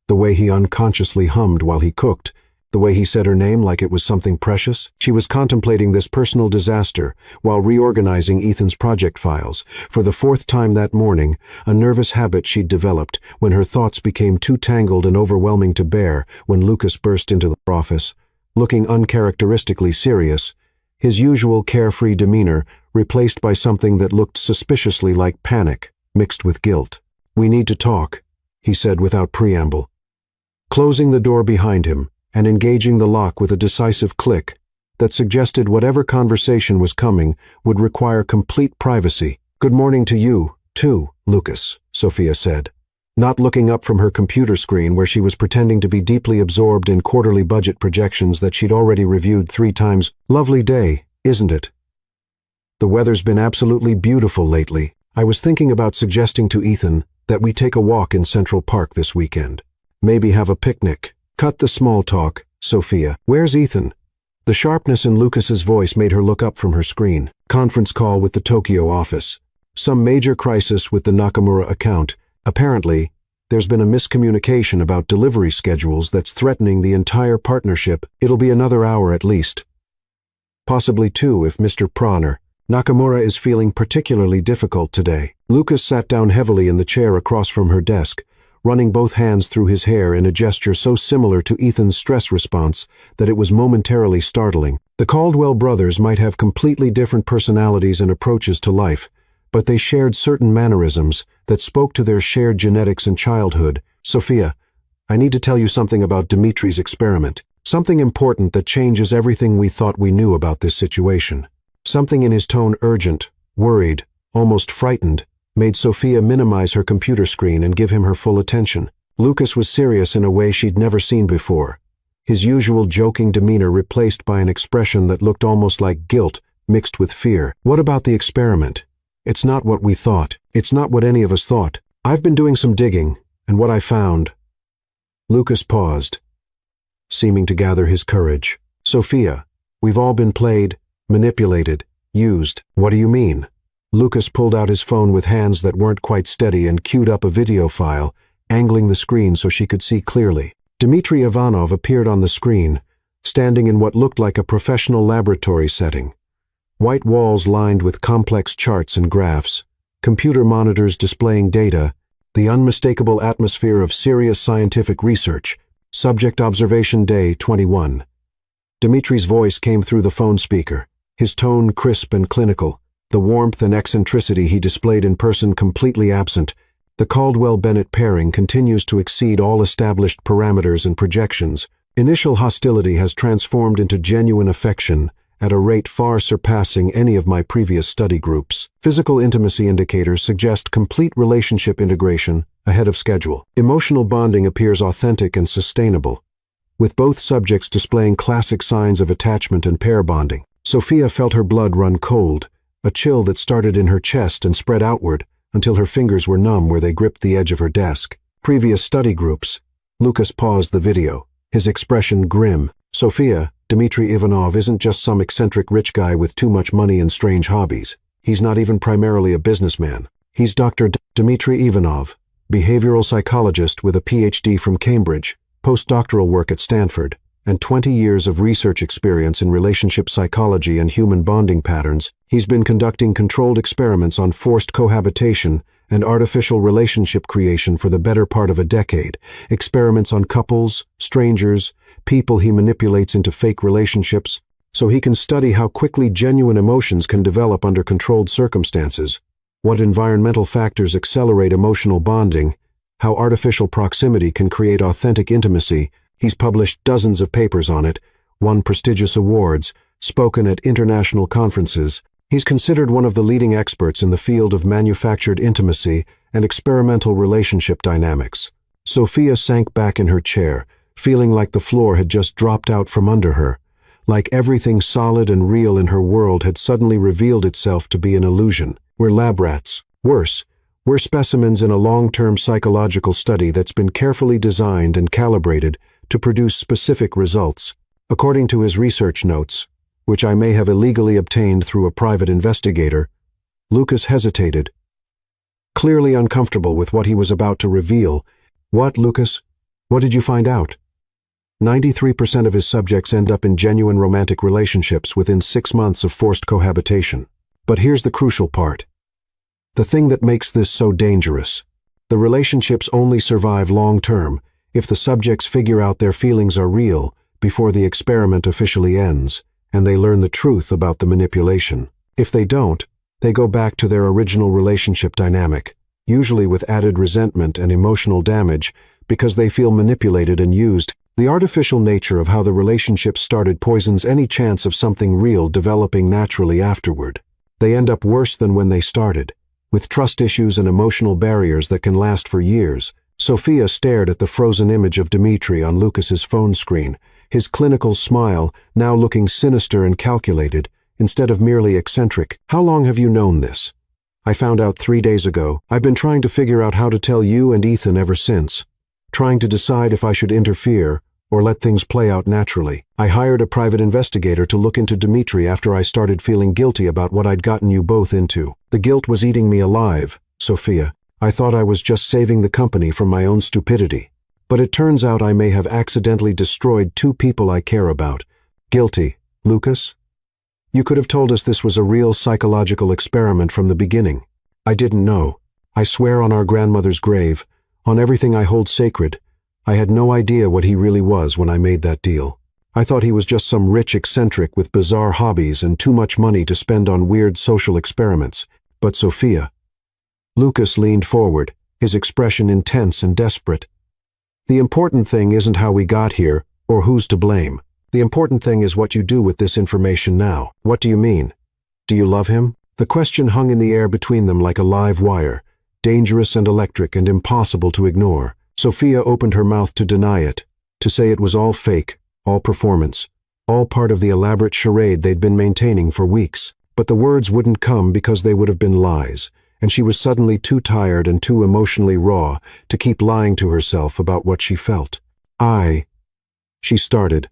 the way he unconsciously hummed while he cooked, the way he said her name like it was something precious? She was contemplating this personal disaster while reorganizing Ethan's project files. For the 4th time that morning, a nervous habit she'd developed when her thoughts became too tangled and overwhelming to bear. When Lucas burst into the office, looking uncharacteristically serious, his usual carefree demeanor replaced by something that looked suspiciously like panic, mixed with guilt. "We need to talk," he said without preamble, closing the door behind him and engaging the lock with a decisive click that suggested whatever conversation was coming would require complete privacy. "Good morning to you, too, Lucas," Sophia said, not looking up from her computer screen where she was pretending to be deeply absorbed in quarterly budget projections that she'd already reviewed 3 times. "Lovely day, isn't it? The weather's been absolutely beautiful lately. I was thinking about suggesting to Ethan that we take a walk in Central Park this weekend. Maybe have a picnic." "Cut the small talk, Sophia. Where's Ethan?" The sharpness in Lucas's voice made her look up from her screen. "Conference call with the Tokyo office. Some major crisis with the Nakamura account. Apparently, there's been a miscommunication about delivery schedules that's threatening the entire partnership. It'll be another hour at least. Possibly 2 if Mr. Prauner. Nakamura is feeling particularly difficult today." Lucas sat down heavily in the chair across from her desk, running both hands through his hair in a gesture so similar to Ethan's stress response that it was momentarily startling. The Caldwell brothers might have completely different personalities and approaches to life, but they shared certain mannerisms that spoke to their shared genetics and childhood. "Sophia, I need to tell you something about Dimitri's experiment. Something important that changes everything we thought we knew about this situation." Something in his tone urgent, worried, almost frightened, made Sophia minimize her computer screen and give him her full attention. Lucas was serious in a way she'd never seen before, his usual joking demeanor replaced by an expression that looked almost like guilt mixed with fear. "What about the experiment? It's not what we thought. It's not what any of us thought. I've been doing some digging, and what I found—" Lucas paused, seeming to gather his courage. "Sophia, we've all been played, manipulated, used." "What do you mean?" Lucas pulled out his phone with hands that weren't quite steady and queued up a video file, angling the screen so she could see clearly. Dmitry Ivanov appeared on the screen, standing in what looked like a professional laboratory setting. White walls lined with complex charts and graphs, computer monitors displaying data, the unmistakable atmosphere of serious scientific research. Subject Observation Day 21. Dmitry's voice came through the phone speaker, his tone crisp and clinical, the warmth and eccentricity he displayed in person completely absent. The Caldwell-Bennett pairing continues to exceed all established parameters and projections. Initial hostility has transformed into genuine affection at a rate far surpassing any of my previous study groups. Physical intimacy indicators suggest complete relationship integration ahead of schedule. Emotional bonding appears authentic and sustainable, with both subjects displaying classic signs of attachment and pair bonding. Sophia felt her blood run cold, a chill that started in her chest and spread outward until her fingers were numb where they gripped the edge of her desk. Previous study groups. Lucas paused the video, his expression grim. "Sophia, Dmitry Ivanov isn't just some eccentric rich guy with too much money and strange hobbies. He's not even primarily a businessman. He's Dr. Dmitry Ivanov, behavioral psychologist with a PhD from Cambridge, postdoctoral work at Stanford, and 20 years of research experience in relationship psychology and human bonding patterns. He's been conducting controlled experiments on forced cohabitation and artificial relationship creation for the better part of a decade. Experiments on couples, strangers, people he manipulates into fake relationships, so he can study how quickly genuine emotions can develop under controlled circumstances, what environmental factors accelerate emotional bonding, how artificial proximity can create authentic intimacy. He's published dozens of papers on it, won prestigious awards, spoken at international conferences. He's considered one of the leading experts in the field of manufactured intimacy and experimental relationship dynamics. Sophia sank back in her chair, feeling like the floor had just dropped out from under her, like everything solid and real in her world had suddenly revealed itself to be an illusion. We're lab rats. Worse, we're specimens in a long-term psychological study that's been carefully designed and calibrated to produce specific results. According to his research notes, which I may have illegally obtained through a private investigator, Lucas hesitated, clearly uncomfortable with what he was about to reveal. "What, Lucas? What did you find out?" 93% of his subjects end up in genuine romantic relationships within 6 months of forced cohabitation. But here's the crucial part. The thing that makes this so dangerous. The relationships only survive long-term if the subjects figure out their feelings are real before the experiment officially ends, and they learn the truth about the manipulation. If they don't, they go back to their original relationship dynamic, usually with added resentment and emotional damage because they feel manipulated and used. The artificial nature of how the relationship started poisons any chance of something real developing naturally afterward. They end up worse than when they started, with trust issues and emotional barriers that can last for years. Sophia stared at the frozen image of Dmitry on Lucas's phone screen, his clinical smile now looking sinister and calculated, instead of merely eccentric. "How long have you known this?" "I found out 3 days ago. I've been trying to figure out how to tell you and Ethan ever since, trying to decide if I should interfere or let things play out naturally. I hired a private investigator to look into Dmitry after I started feeling guilty about what I'd gotten you both into. The guilt was eating me alive, Sophia. I thought I was just saving the company from my own stupidity. But it turns out I may have accidentally destroyed 2 people I care about. Guilty, Lucas? You could have told us this was a real psychological experiment from the beginning. I didn't know. I swear on our grandmother's grave, on everything I hold sacred, I had no idea what he really was when I made that deal. I thought he was just some rich eccentric with bizarre hobbies and too much money to spend on weird social experiments. But Sophia... Lucas leaned forward, his expression intense and desperate. The important thing isn't how we got here, or who's to blame. The important thing is what you do with this information now. What do you mean? Do you love him? The question hung in the air between them like a live wire, dangerous and electric and impossible to ignore. Sophia opened her mouth to deny it, to say it was all fake, all performance, all part of the elaborate charade they'd been maintaining for weeks. But the words wouldn't come because they would have been lies, and she was suddenly too tired and too emotionally raw to keep lying to herself about what she felt. She started,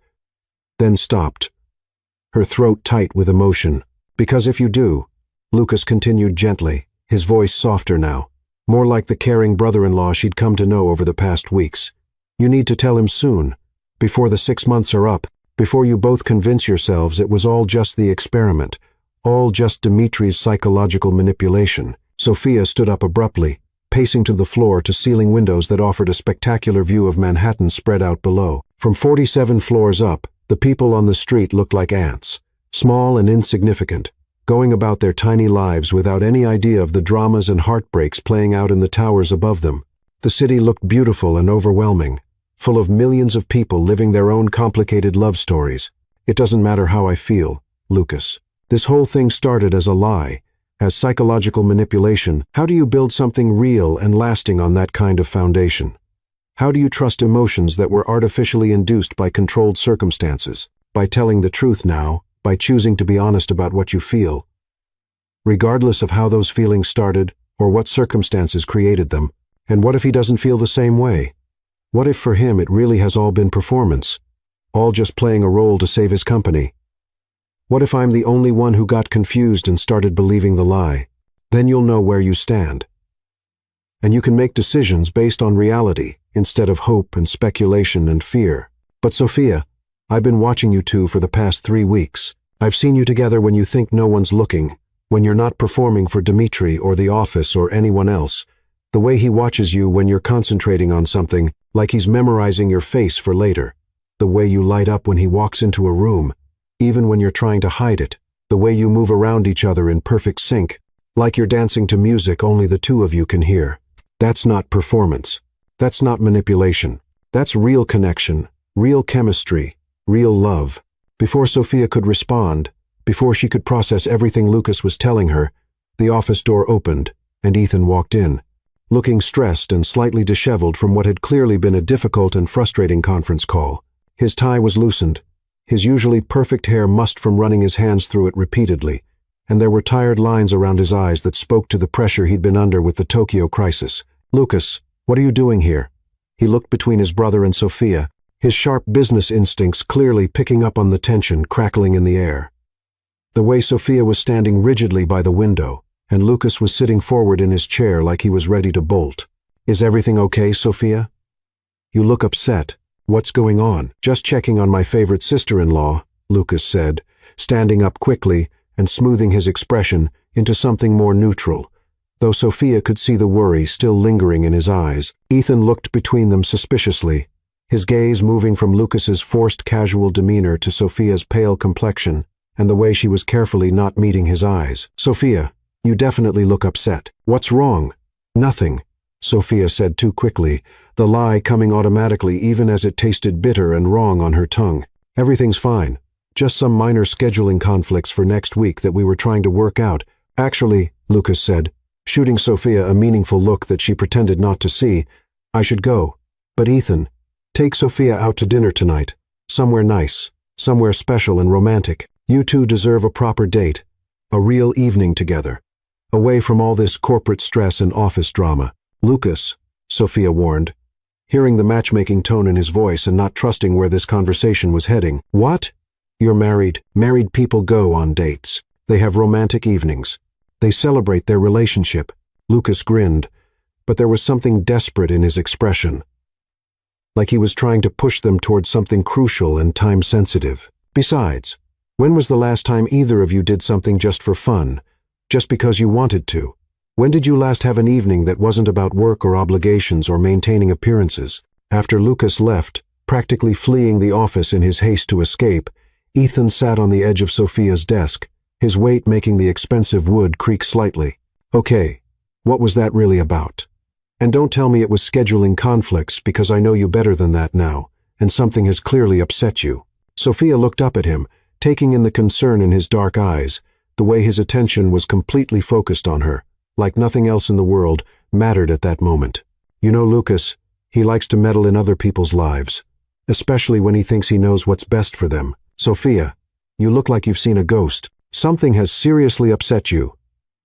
then stopped, her throat tight with emotion. Because if you do, Lucas continued gently, his voice softer now, more like the caring brother-in-law she'd come to know over the past weeks. You need to tell him soon, before the 6 months are up, before you both convince yourselves it was all just the experiment, all just Dimitri's psychological manipulation. Sophia stood up abruptly, pacing to the floor to ceiling windows that offered a spectacular view of Manhattan spread out below. From 47 floors up, the people on the street looked like ants, small and insignificant, going about their tiny lives without any idea of the dramas and heartbreaks playing out in the towers above them. The city looked beautiful and overwhelming, full of millions of people living their own complicated love stories. It doesn't matter how I feel, Lucas. This whole thing started as a lie, as psychological manipulation. How do you build something real and lasting on that kind of foundation? How do you trust emotions that were artificially induced by controlled circumstances, by telling the truth now, by choosing to be honest about what you feel? Regardless of how those feelings started, or what circumstances created them, and what if he doesn't feel the same way? What if for him it really has all been performance, all just playing a role to save his company? What if I'm the only one who got confused and started believing the lie? Then you'll know where you stand. And you can make decisions based on reality, instead of hope and speculation and fear. But Sophia, I've been watching you two for the past 3 weeks. I've seen you together when you think no one's looking, when you're not performing for Dimitri or the office or anyone else. The way he watches you when you're concentrating on something, like he's memorizing your face for later. The way you light up when he walks into a room, even when you're trying to hide it. The way you move around each other in perfect sync, like you're dancing to music only the two of you can hear. That's not performance. That's not manipulation. That's real connection, real chemistry, real love. Before Sophia could respond, before she could process everything Lucas was telling her, the office door opened, and Ethan walked in, looking stressed and slightly disheveled from what had clearly been a difficult and frustrating conference call. His tie was loosened, his usually perfect hair mussed from running his hands through it repeatedly, and there were tired lines around his eyes that spoke to the pressure he'd been under with the Tokyo crisis. Lucas, what are you doing here? He looked between his brother and Sophia, his sharp business instincts clearly picking up on the tension crackling in the air. The way Sophia was standing rigidly by the window, and Lucas was sitting forward in his chair like he was ready to bolt. Is everything okay, Sophia? You look upset. What's going on? Just checking on my favorite sister-in-law, Lucas said, standing up quickly and smoothing his expression into something more neutral. Though Sophia could see the worry still lingering in his eyes, Ethan looked between them suspiciously, his gaze moving from Lucas's forced casual demeanor to Sophia's pale complexion and the way she was carefully not meeting his eyes. Sophia, you definitely look upset. What's wrong? Nothing, Sophia said too quickly, the lie coming automatically even as it tasted bitter and wrong on her tongue. Everything's fine. Just some minor scheduling conflicts for next week that we were trying to work out. Actually, Lucas said, shooting Sophia a meaningful look that she pretended not to see, I should go. But Ethan, take Sophia out to dinner tonight. Somewhere nice, somewhere special and romantic. You two deserve a proper date, a real evening together, away from all this corporate stress and office drama. Lucas, Sophia warned, hearing the matchmaking tone in his voice and not trusting where this conversation was heading. What? You're married. Married people go on dates. They have romantic evenings. They celebrate their relationship. Lucas grinned, but there was something desperate in his expression, like he was trying to push them towards something crucial and time-sensitive. Besides, when was the last time either of you did something just for fun, just because you wanted to? When did you last have an evening that wasn't about work or obligations or maintaining appearances? After Lucas left, practically fleeing the office in his haste to escape, Ethan sat on the edge of Sophia's desk, his weight making the expensive wood creak slightly. Okay, what was that really about? And don't tell me it was scheduling conflicts, because I know you better than that now, and something has clearly upset you. Sophia looked up at him, taking in the concern in his dark eyes, the way his attention was completely focused on her, like nothing else in the world, mattered at that moment. You know, Lucas, he likes to meddle in other people's lives, especially when he thinks he knows what's best for them. Sophia, you look like you've seen a ghost. Something has seriously upset you,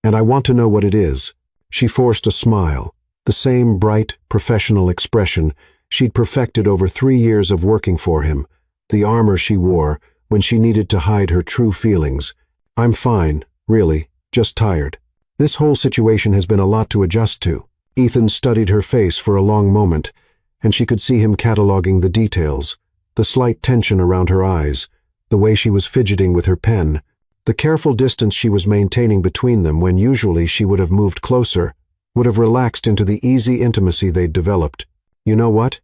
and I want to know what it is. She forced a smile, the same bright, professional expression she'd perfected over 3 years of working for him, the armor she wore when she needed to hide her true feelings. I'm fine, really, just tired. This whole situation has been a lot to adjust to. Ethan studied her face for a long moment, and she could see him cataloging the details, the slight tension around her eyes, the way she was fidgeting with her pen, the careful distance she was maintaining between them when usually she would have moved closer, would have relaxed into the easy intimacy they'd developed. You know what?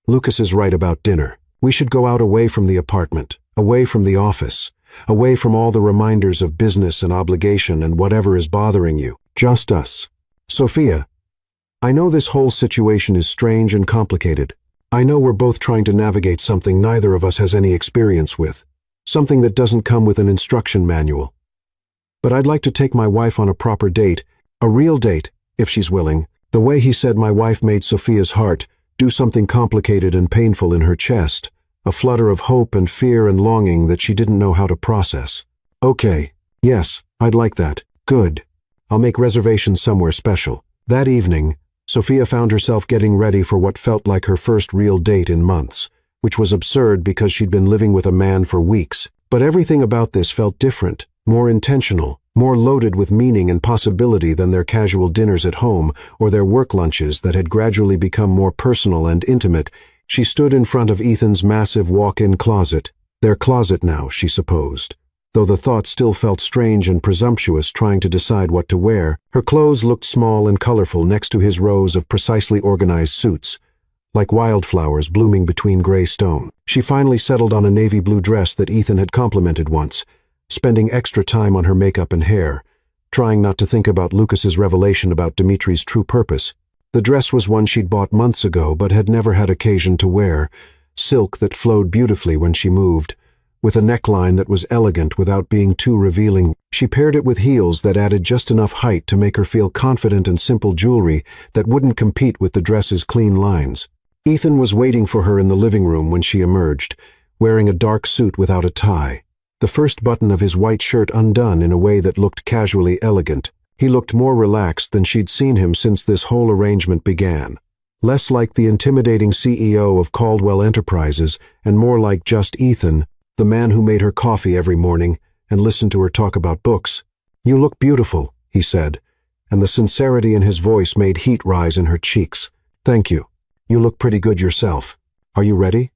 Lucas is right about dinner. We should go out away from the apartment, away from the office, away from all the reminders of business and obligation and whatever is bothering you. Just us. Sophia, I know this whole situation is strange and complicated. I know we're both trying to navigate something neither of us has any experience with, something that doesn't come with an instruction manual. But I'd like to take my wife on a proper date, a real date, if she's willing. The way he said my wife made Sophia's heart do something complicated and painful in her chest, a flutter of hope and fear and longing that she didn't know how to process. Okay, yes, I'd like that. Good. I'll make reservations somewhere special. That evening, Sophia found herself getting ready for what felt like her first real date in months, which was absurd because she'd been living with a man for weeks. But everything about this felt different, more intentional, more loaded with meaning and possibility than their casual dinners at home or their work lunches that had gradually become more personal and intimate. She stood in front of Ethan's massive walk-in closet, their closet now, she supposed. Though the thought still felt strange and presumptuous trying to decide what to wear, her clothes looked small and colorful next to his rows of precisely organized suits, like wildflowers blooming between gray stone. She finally settled on a navy blue dress that Ethan had complimented once, spending extra time on her makeup and hair, trying not to think about Lucas's revelation about Dimitri's true purpose. The dress was one she'd bought months ago but had never had occasion to wear, silk that flowed beautifully when she moved, with a neckline that was elegant without being too revealing. She paired it with heels that added just enough height to make her feel confident and simple jewelry that wouldn't compete with the dress's clean lines. Ethan was waiting for her in the living room when she emerged, wearing a dark suit without a tie, the first button of his white shirt undone in a way that looked casually elegant. He looked more relaxed than she'd seen him since this whole arrangement began. Less like the intimidating CEO of Caldwell Enterprises and more like just Ethan, the man who made her coffee every morning and listened to her talk about books. You look beautiful, he said, and the sincerity in his voice made heat rise in her cheeks. Thank you. You look pretty good yourself. Are you ready?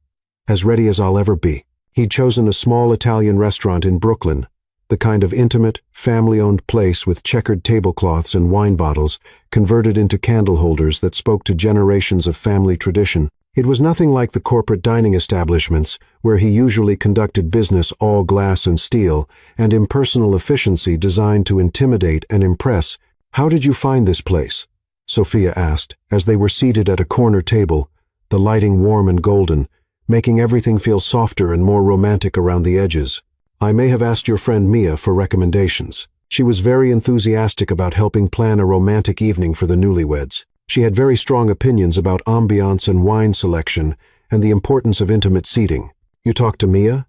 As ready as I'll ever be. He'd chosen a small Italian restaurant in Brooklyn, the kind of intimate, family-owned place with checkered tablecloths and wine bottles converted into candle holders that spoke to generations of family tradition. It was nothing like the corporate dining establishments where he usually conducted business all glass and steel and impersonal efficiency designed to intimidate and impress. How did you find this place? Sophia asked, as they were seated at a corner table, the lighting warm and golden, making everything feel softer and more romantic around the edges. I may have asked your friend Mia for recommendations. She was very enthusiastic about helping plan a romantic evening for the newlyweds. She had very strong opinions about ambiance and wine selection and the importance of intimate seating. You talked to Mia?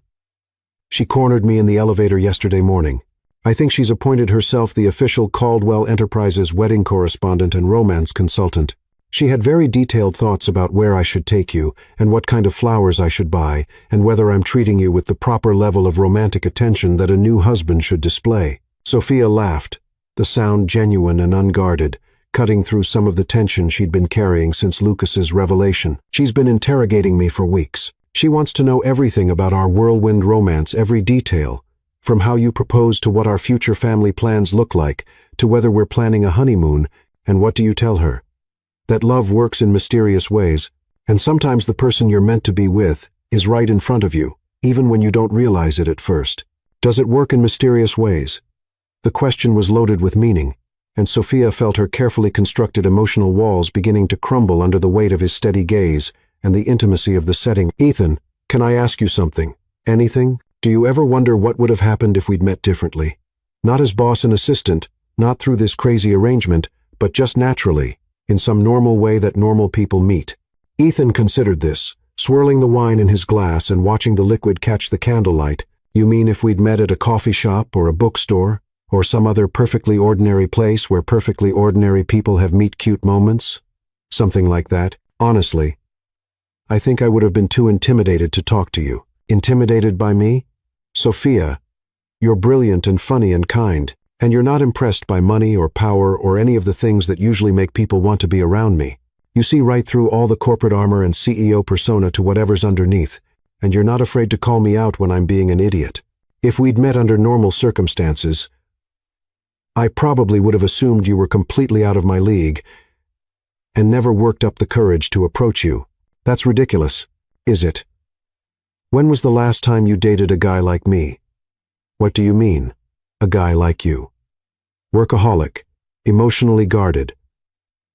She cornered me in the elevator yesterday morning. I think she's appointed herself the official Caldwell Enterprises wedding correspondent and romance consultant. She had very detailed thoughts about where I should take you and what kind of flowers I should buy and whether I'm treating you with the proper level of romantic attention that a new husband should display. Sophia laughed, the sound genuine and unguarded, cutting through some of the tension she'd been carrying since Lucas's revelation. She's been interrogating me for weeks. She wants to know everything about our whirlwind romance, every detail, from how you propose to what our future family plans look like, to whether we're planning a honeymoon, and what do you tell her? That love works in mysterious ways, and sometimes the person you're meant to be with is right in front of you, even when you don't realize it at first. Does it work in mysterious ways? The question was loaded with meaning, and Sophia felt her carefully constructed emotional walls beginning to crumble under the weight of his steady gaze and the intimacy of the setting. Ethan, can I ask you something? Anything? Do you ever wonder what would have happened if we'd met differently? Not as boss and assistant, not through this crazy arrangement, but just naturally. in some normal way that normal people meet. Ethan considered this, swirling the wine in his glass and watching the liquid catch the candlelight. You mean if we'd met at a coffee shop or a bookstore, or some other perfectly ordinary place where perfectly ordinary people have meet-cute moments? Something like that. Honestly, I think I would have been too intimidated to talk to you. Intimidated by me? Sophia, you're brilliant and funny and kind, and you're not impressed by money or power or any of the things that usually make people want to be around me. You see right through all the corporate armor and CEO persona to whatever's underneath, and you're not afraid to call me out when I'm being an idiot. If we'd met under normal circumstances, I probably would have assumed you were completely out of my league and never worked up the courage to approach you. That's ridiculous, is it? When was the last time you dated a guy like me? What do you mean, a guy like you? Workaholic, emotionally guarded,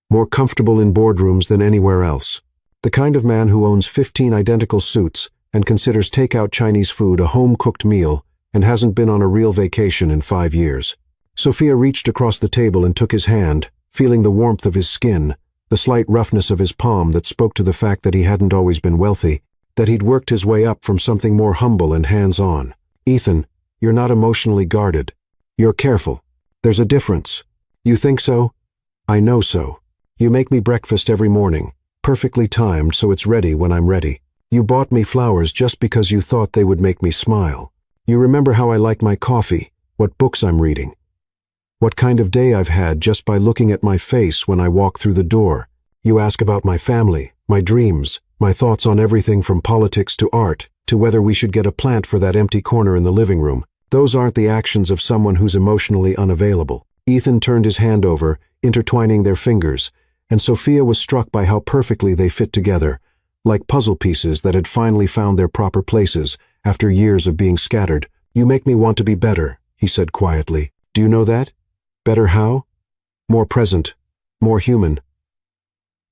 more comfortable in boardrooms than anywhere else. The kind of man who owns 15 identical suits and considers takeout Chinese food a home-cooked meal and hasn't been on a real vacation in 5 years. Sophia reached across the table and took his hand, feeling the warmth of his skin, the slight roughness of his palm that spoke to the fact that he hadn't always been wealthy, that he'd worked his way up from something more humble and hands-on. Ethan, you're not emotionally guarded. You're careful. There's a difference. You think so? I know so. You make me breakfast every morning, perfectly timed so it's ready when I'm ready. You bought me flowers just because you thought they would make me smile. You remember how I like my coffee, what books I'm reading, what kind of day I've had just by looking at my face when I walk through the door. You ask about my family, my dreams, my thoughts on everything from politics to art, to whether we should get a plant for that empty corner in the living room. Those aren't the actions of someone who's emotionally unavailable. Ethan turned his hand over, intertwining their fingers, and Sophia was struck by how perfectly they fit together, like puzzle pieces that had finally found their proper places after years of being scattered. You make me want to be better, he said quietly. Do you know that? Better how? More present, more human,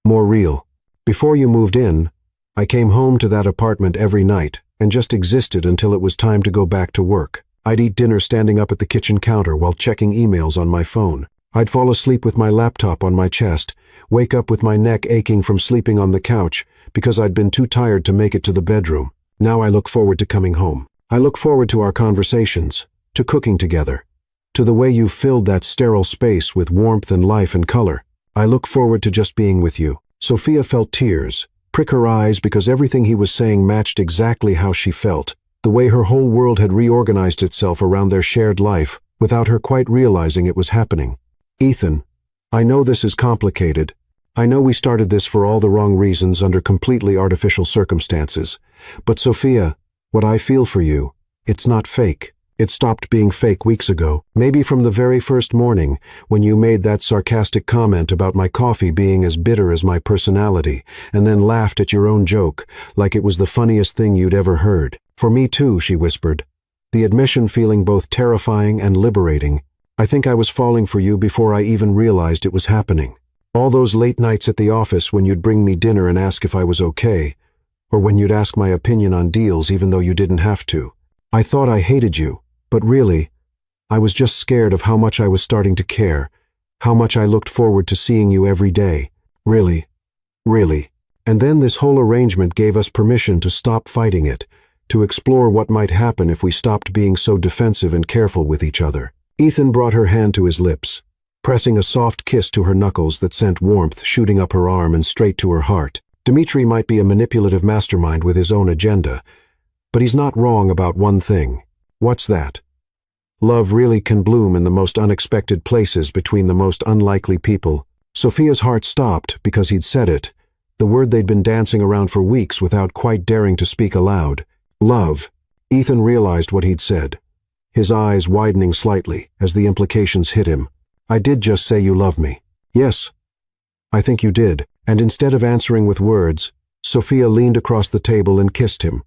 more real. Before you moved in, I came home to that apartment every night and just existed until it was time to go back to work. I'd eat dinner standing up at the kitchen counter while checking emails on my phone. I'd fall asleep with my laptop on my chest, wake up with my neck aching from sleeping on the couch because I'd been too tired to make it to the bedroom. Now I look forward to coming home. I look forward to our conversations, to cooking together, to the way you've filled that sterile space with warmth and life and color. I look forward to just being with you. Sophia felt tears prick her eyes because everything he was saying matched exactly how she felt, the way her whole world had reorganized itself around their shared life without her quite realizing it was happening. Ethan, I know this is complicated. I know we started this for all the wrong reasons under completely artificial circumstances. But Sophia, what I feel for you, it's not fake. It stopped being fake weeks ago, maybe from the very first morning when you made that sarcastic comment about my coffee being as bitter as my personality, and then laughed at your own joke like it was the funniest thing you'd ever heard. For me too, she whispered, the admission feeling both terrifying and liberating. I think I was falling for you before I even realized it was happening. All those late nights at the office when you'd bring me dinner and ask if I was okay, or when you'd ask my opinion on deals even though you didn't have to. I thought I hated you. But really, I was just scared of how much I was starting to care, how much I looked forward to seeing you every day. Really. And then this whole arrangement gave us permission to stop fighting it, to explore what might happen if we stopped being so defensive and careful with each other. Ethan brought her hand to his lips, pressing a soft kiss to her knuckles that sent warmth shooting up her arm and straight to her heart. Dmitri might be a manipulative mastermind with his own agenda, but he's not wrong about one thing. What's that? Love really can bloom in the most unexpected places between the most unlikely people. Sophia's heart stopped because he'd said it, the word they'd been dancing around for weeks without quite daring to speak aloud. Love. Ethan realized what he'd said, his eyes widening slightly as the implications hit him. I did just say you love me. Yes, I think you did. And instead of answering with words, Sophia leaned across the table and kissed him.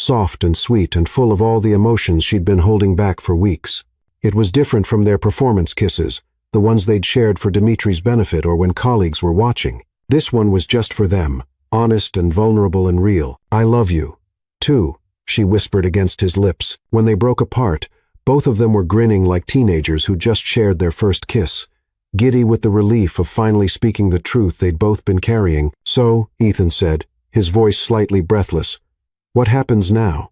Soft and sweet and full of all the emotions she'd been holding back for weeks. It was different from their performance kisses, the ones they'd shared for Dimitri's benefit or when colleagues were watching. This one was just for them, honest and vulnerable and real. I love you, too, she whispered against his lips. When they broke apart, both of them were grinning like teenagers who just shared their first kiss. giddy with the relief of finally speaking the truth they'd both been carrying. "So," Ethan said, his voice slightly breathless, "what happens now?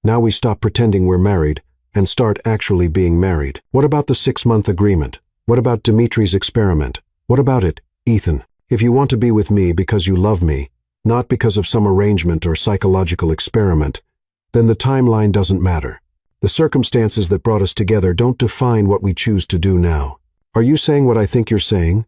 Now we stop pretending we're married and start actually being married. What about the 6-month agreement? What about Dimitri's experiment? What about it, Ethan? If you want to be with me because you love me, not because of some arrangement or psychological experiment, then the timeline doesn't matter. The circumstances that brought us together don't define what we choose to do now." Are you saying what I think you're saying?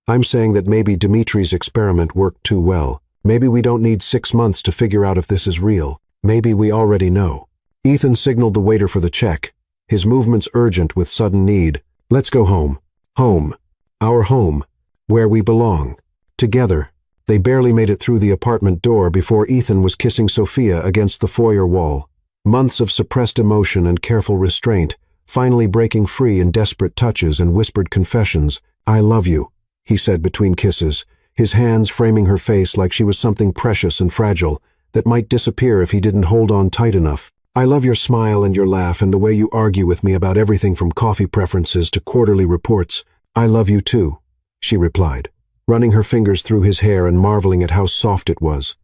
I'm saying that maybe Dimitri's experiment worked too well. Maybe we don't need 6 months to figure out if this is real. Maybe we already know. Ethan signaled the waiter for the check, his movements urgent with sudden need. "Let's go home. Home. Our home. Where we belong. Together." They barely made it through the apartment door before Ethan was kissing Sophia against the foyer wall. Months of suppressed emotion and careful restraint, finally breaking free in desperate touches and whispered confessions. "I love you," he said between kisses, his hands framing her face like she was something precious and fragile that might disappear if he didn't hold on tight enough. "I love your smile and your laugh and the way you argue with me about everything from coffee preferences to quarterly reports. I love you too," she replied, running her fingers through his hair and marveling at how soft it was.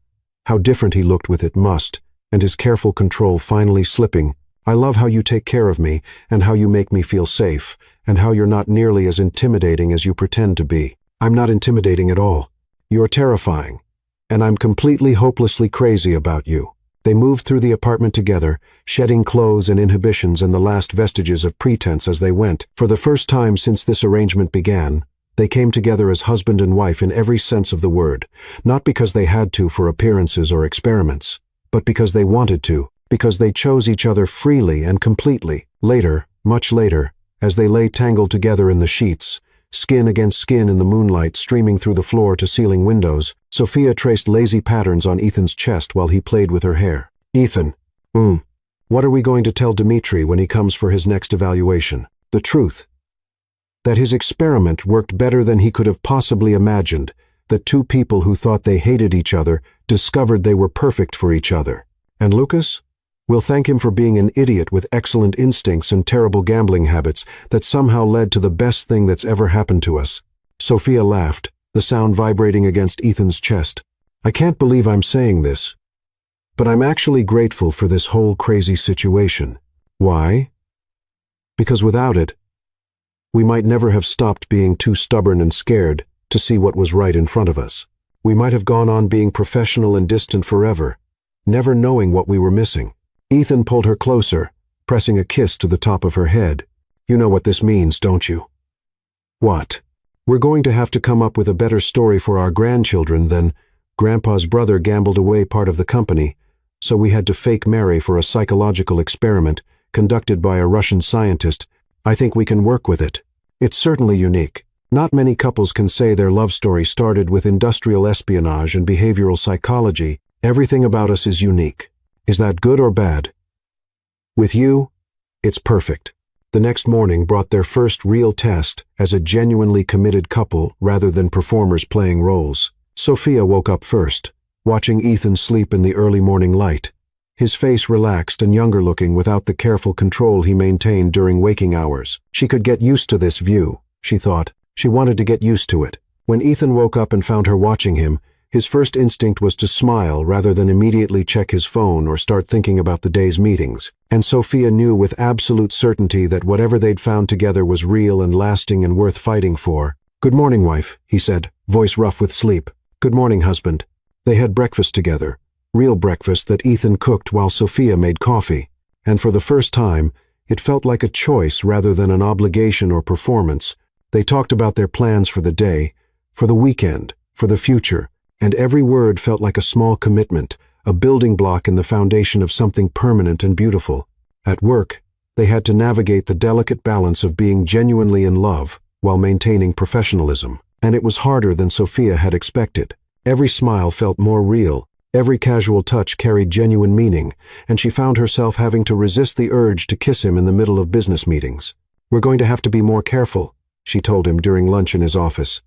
How different he looked with it must, and his careful control finally slipping. "I love how you take care of me, and how you make me feel safe, and how you're not nearly as intimidating as you pretend to be." "I'm not intimidating at all. You're terrifying. And I'm completely hopelessly crazy about you." They moved through the apartment together, shedding clothes and inhibitions and the last vestiges of pretense as they went. For the first time since this arrangement began, they came together as husband and wife in every sense of the word, not because they had to for appearances or experiments, but because they wanted to. Because they chose each other freely and completely. Later, much later, as they lay tangled together in the sheets, skin against skin in the moonlight streaming through the floor-to-ceiling windows, Sophia traced lazy patterns on Ethan's chest while he played with her hair. "Ethan, what are we going to tell Dimitri when he comes for his next evaluation? The truth. That his experiment worked better than he could have possibly imagined, that two people who thought they hated each other discovered they were perfect for each other. And Lucas? We'll thank him for being an idiot with excellent instincts and terrible gambling habits that somehow led to the best thing that's ever happened to us." Sophia laughed, the sound vibrating against Ethan's chest. "I can't believe I'm saying this, but I'm actually grateful for this whole crazy situation. Why? Because without it, we might never have stopped being too stubborn and scared to see what was right in front of us. We might have gone on being professional and distant forever, never knowing what we were missing." Ethan pulled her closer, pressing a kiss to the top of her head. "You know what this means, don't you?" "What?" "We're going to have to come up with a better story for our grandchildren than Grandpa's brother gambled away part of the company, so we had to fake marry for a psychological experiment conducted by a Russian scientist. I think we can work with it. It's certainly unique. Not many couples can say their love story started with industrial espionage and behavioral psychology. Everything about us is unique. Is that good or bad? With you, it's perfect." The next morning brought their first real test as a genuinely committed couple rather than performers playing roles. Sophia woke up first, watching Ethan sleep in the early morning light. His face relaxed and younger looking without the careful control he maintained during waking hours. She could get used to this view, she thought. She wanted to get used to it. When Ethan woke up and found her watching him, his first instinct was to smile rather than immediately check his phone or start thinking about the day's meetings. And Sophia knew with absolute certainty that whatever they'd found together was real and lasting and worth fighting for. "Good morning, wife," he said, voice rough with sleep. "Good morning, husband." They had breakfast together, real breakfast that Ethan cooked while Sophia made coffee. And for the first time, it felt like a choice rather than an obligation or performance. They talked about their plans for the day, for the weekend, for the future, and every word felt like a small commitment, a building block in the foundation of something permanent and beautiful. At work, they had to navigate the delicate balance of being genuinely in love while maintaining professionalism, and it was harder than Sophia had expected. Every smile felt more real, every casual touch carried genuine meaning, and she found herself having to resist the urge to kiss him in the middle of business meetings. "We're going to have to be more careful," she told him during lunch in his office.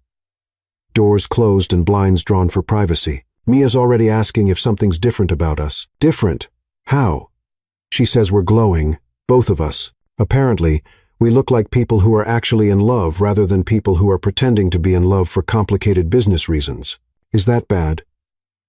Doors closed and blinds drawn for privacy. "Mia's already asking if something's different about us." "Different? How?" "She says we're glowing, both of us. Apparently, We look like people who are actually in love rather than people who are pretending to be in love for complicated business reasons. Is that bad?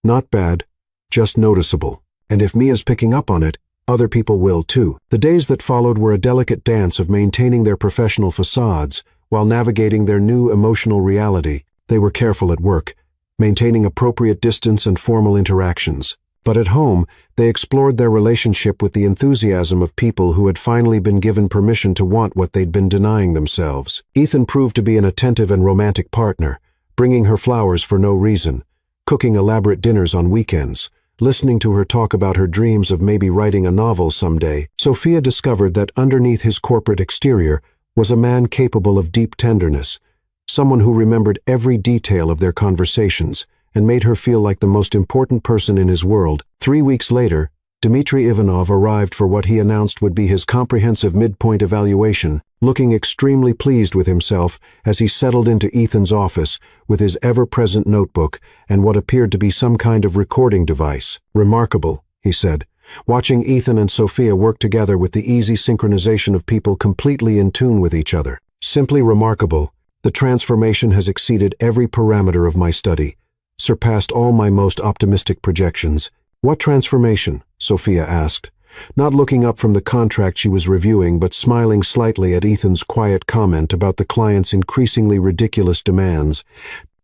Not bad, just noticeable. And if Mia's picking up on it, other people will too. The days that followed were a delicate dance of maintaining their professional facades while navigating their new emotional reality. They were careful at work, maintaining appropriate distance and formal interactions. But at home, they explored their relationship with the enthusiasm of people who had finally been given permission to want what they'd been denying themselves. Ethan proved to be an attentive and romantic partner, bringing her flowers for no reason, cooking elaborate dinners on weekends, listening to her talk about her dreams of maybe writing a novel someday. Sophia discovered that underneath his corporate exterior was a man capable of deep tenderness, someone who remembered every detail of their conversations and made her feel like the most important person in his world. 3 weeks later, Dmitry Ivanov arrived for what he announced would be his comprehensive midpoint evaluation, looking extremely pleased with himself as he settled into Ethan's office with his ever-present notebook and what appeared to be some kind of recording device. "Remarkable," he said, watching Ethan and Sophia work together with the easy synchronization of people completely in tune with each other. "Simply remarkable. The transformation has exceeded every parameter of my study, surpassed all my most optimistic projections." "What transformation?" Sophia asked, not looking up from the contract she was reviewing but smiling slightly at Ethan's quiet comment about the client's increasingly ridiculous demands.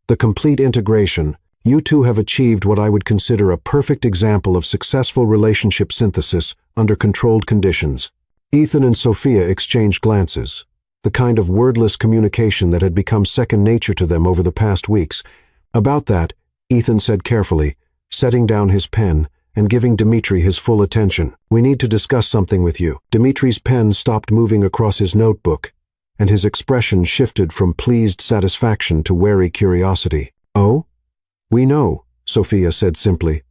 "The complete integration. You two have achieved what I would consider a perfect example of successful relationship synthesis under controlled conditions." Ethan and Sophia exchanged glances, the kind of wordless communication that had become second nature to them over the past weeks. "About that," Ethan said carefully, setting down his pen and giving Dmitry his full attention. "We need to discuss something with you." Dmitry's pen stopped moving across his notebook, and his expression shifted from pleased satisfaction to wary curiosity. "Oh? We know," Sophia said simply,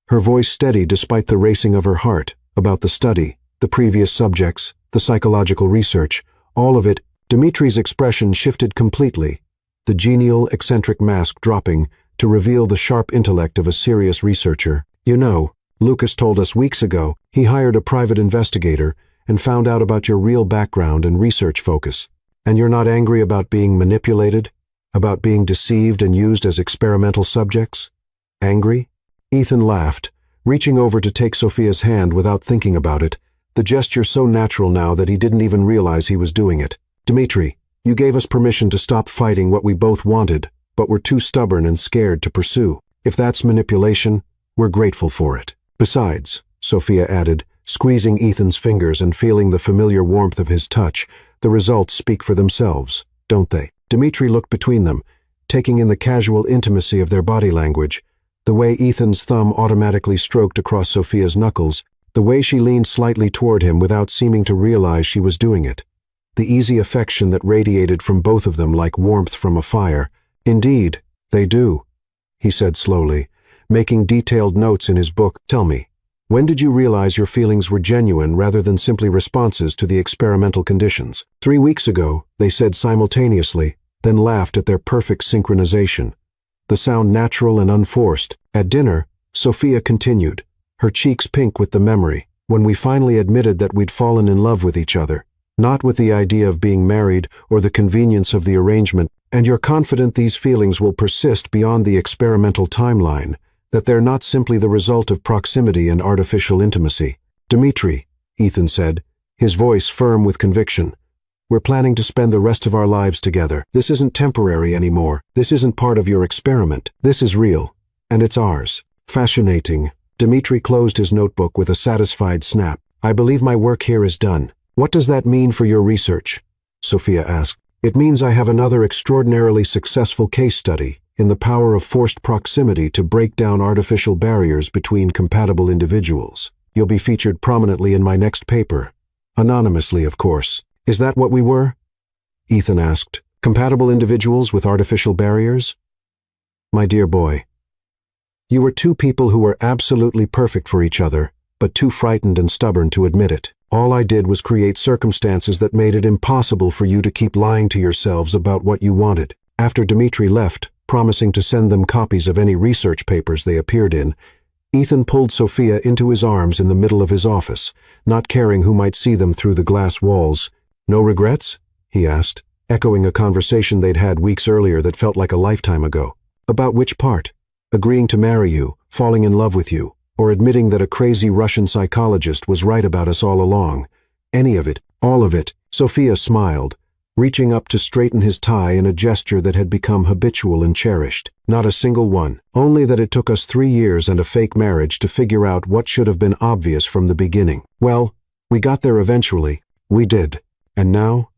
her voice steady despite the racing of her heart. "About the study, the previous subjects, the psychological research, all of it." Dmitry's expression shifted completely, the genial, eccentric mask dropping to reveal the sharp intellect of a serious researcher. "You know, Lucas told us weeks ago he hired a private investigator and found out about your real background and research focus. And you're not angry about being manipulated? About being deceived and used as experimental subjects? Angry?" Ethan laughed, reaching over to take Sophia's hand without thinking about it, the gesture so natural now that he didn't even realize he was doing it. "Dmitry, you gave us permission to stop fighting what we both wanted, but we're too stubborn and scared to pursue. If that's manipulation, we're grateful for it. Besides," Sophia added, squeezing Ethan's fingers and feeling the familiar warmth of his touch, "the results speak for themselves, don't they?" Dmitry looked between them, taking in the casual intimacy of their body language, the way Ethan's thumb automatically stroked across Sophia's knuckles, the way she leaned slightly toward him without seeming to realize she was doing it, the easy affection that radiated from both of them like warmth from a fire. "Indeed, they do," he said slowly, making detailed notes in his book. "Tell me, when did you realize your feelings were genuine rather than simply responses to the experimental conditions?" 3 weeks ago, they said simultaneously, then laughed at their perfect synchronization, the sound natural and unforced. At dinner, Sophia continued, her cheeks pink with the memory, "When we finally admitted that we'd fallen in love with each other, not with the idea of being married or the convenience of the arrangement, and you're confident these feelings will persist beyond the experimental timeline, that they're not simply the result of proximity and artificial intimacy." "Dmitry," Ethan said, his voice firm with conviction, "we're planning to spend the rest of our lives together. This isn't temporary anymore. This isn't part of your experiment. This is real, and it's ours." "Fascinating." Dmitry closed his notebook with a satisfied snap. "I believe my work here is done." "What does that mean for your research?" Sophia asked. "It means I have another extraordinarily successful case study in the power of forced proximity to break down artificial barriers between compatible individuals. You'll be featured prominently in my next paper. Anonymously, of course." "Is that what we were?" Ethan asked. "Compatible individuals with artificial barriers?" "My dear boy, you were two people who were absolutely perfect for each other, but too frightened and stubborn to admit it. All I did was create circumstances that made it impossible for you to keep lying to yourselves about what you wanted." After Dmitry left, promising to send them copies of any research papers they appeared in, Ethan pulled Sophia into his arms in the middle of his office, not caring who might see them through the glass walls. No regrets? He asked, echoing a conversation they'd had weeks earlier that felt like a lifetime ago. About which part? Agreeing to marry you, falling in love with you, or admitting that a crazy Russian psychologist was right about us all along? Any of it, all of it. Sophia smiled, reaching up to straighten his tie in a gesture that had become habitual and cherished. Not a single one. Only that it took us 3 years and a fake marriage to figure out what should have been obvious from the beginning. Well, we got there eventually. We did. And now?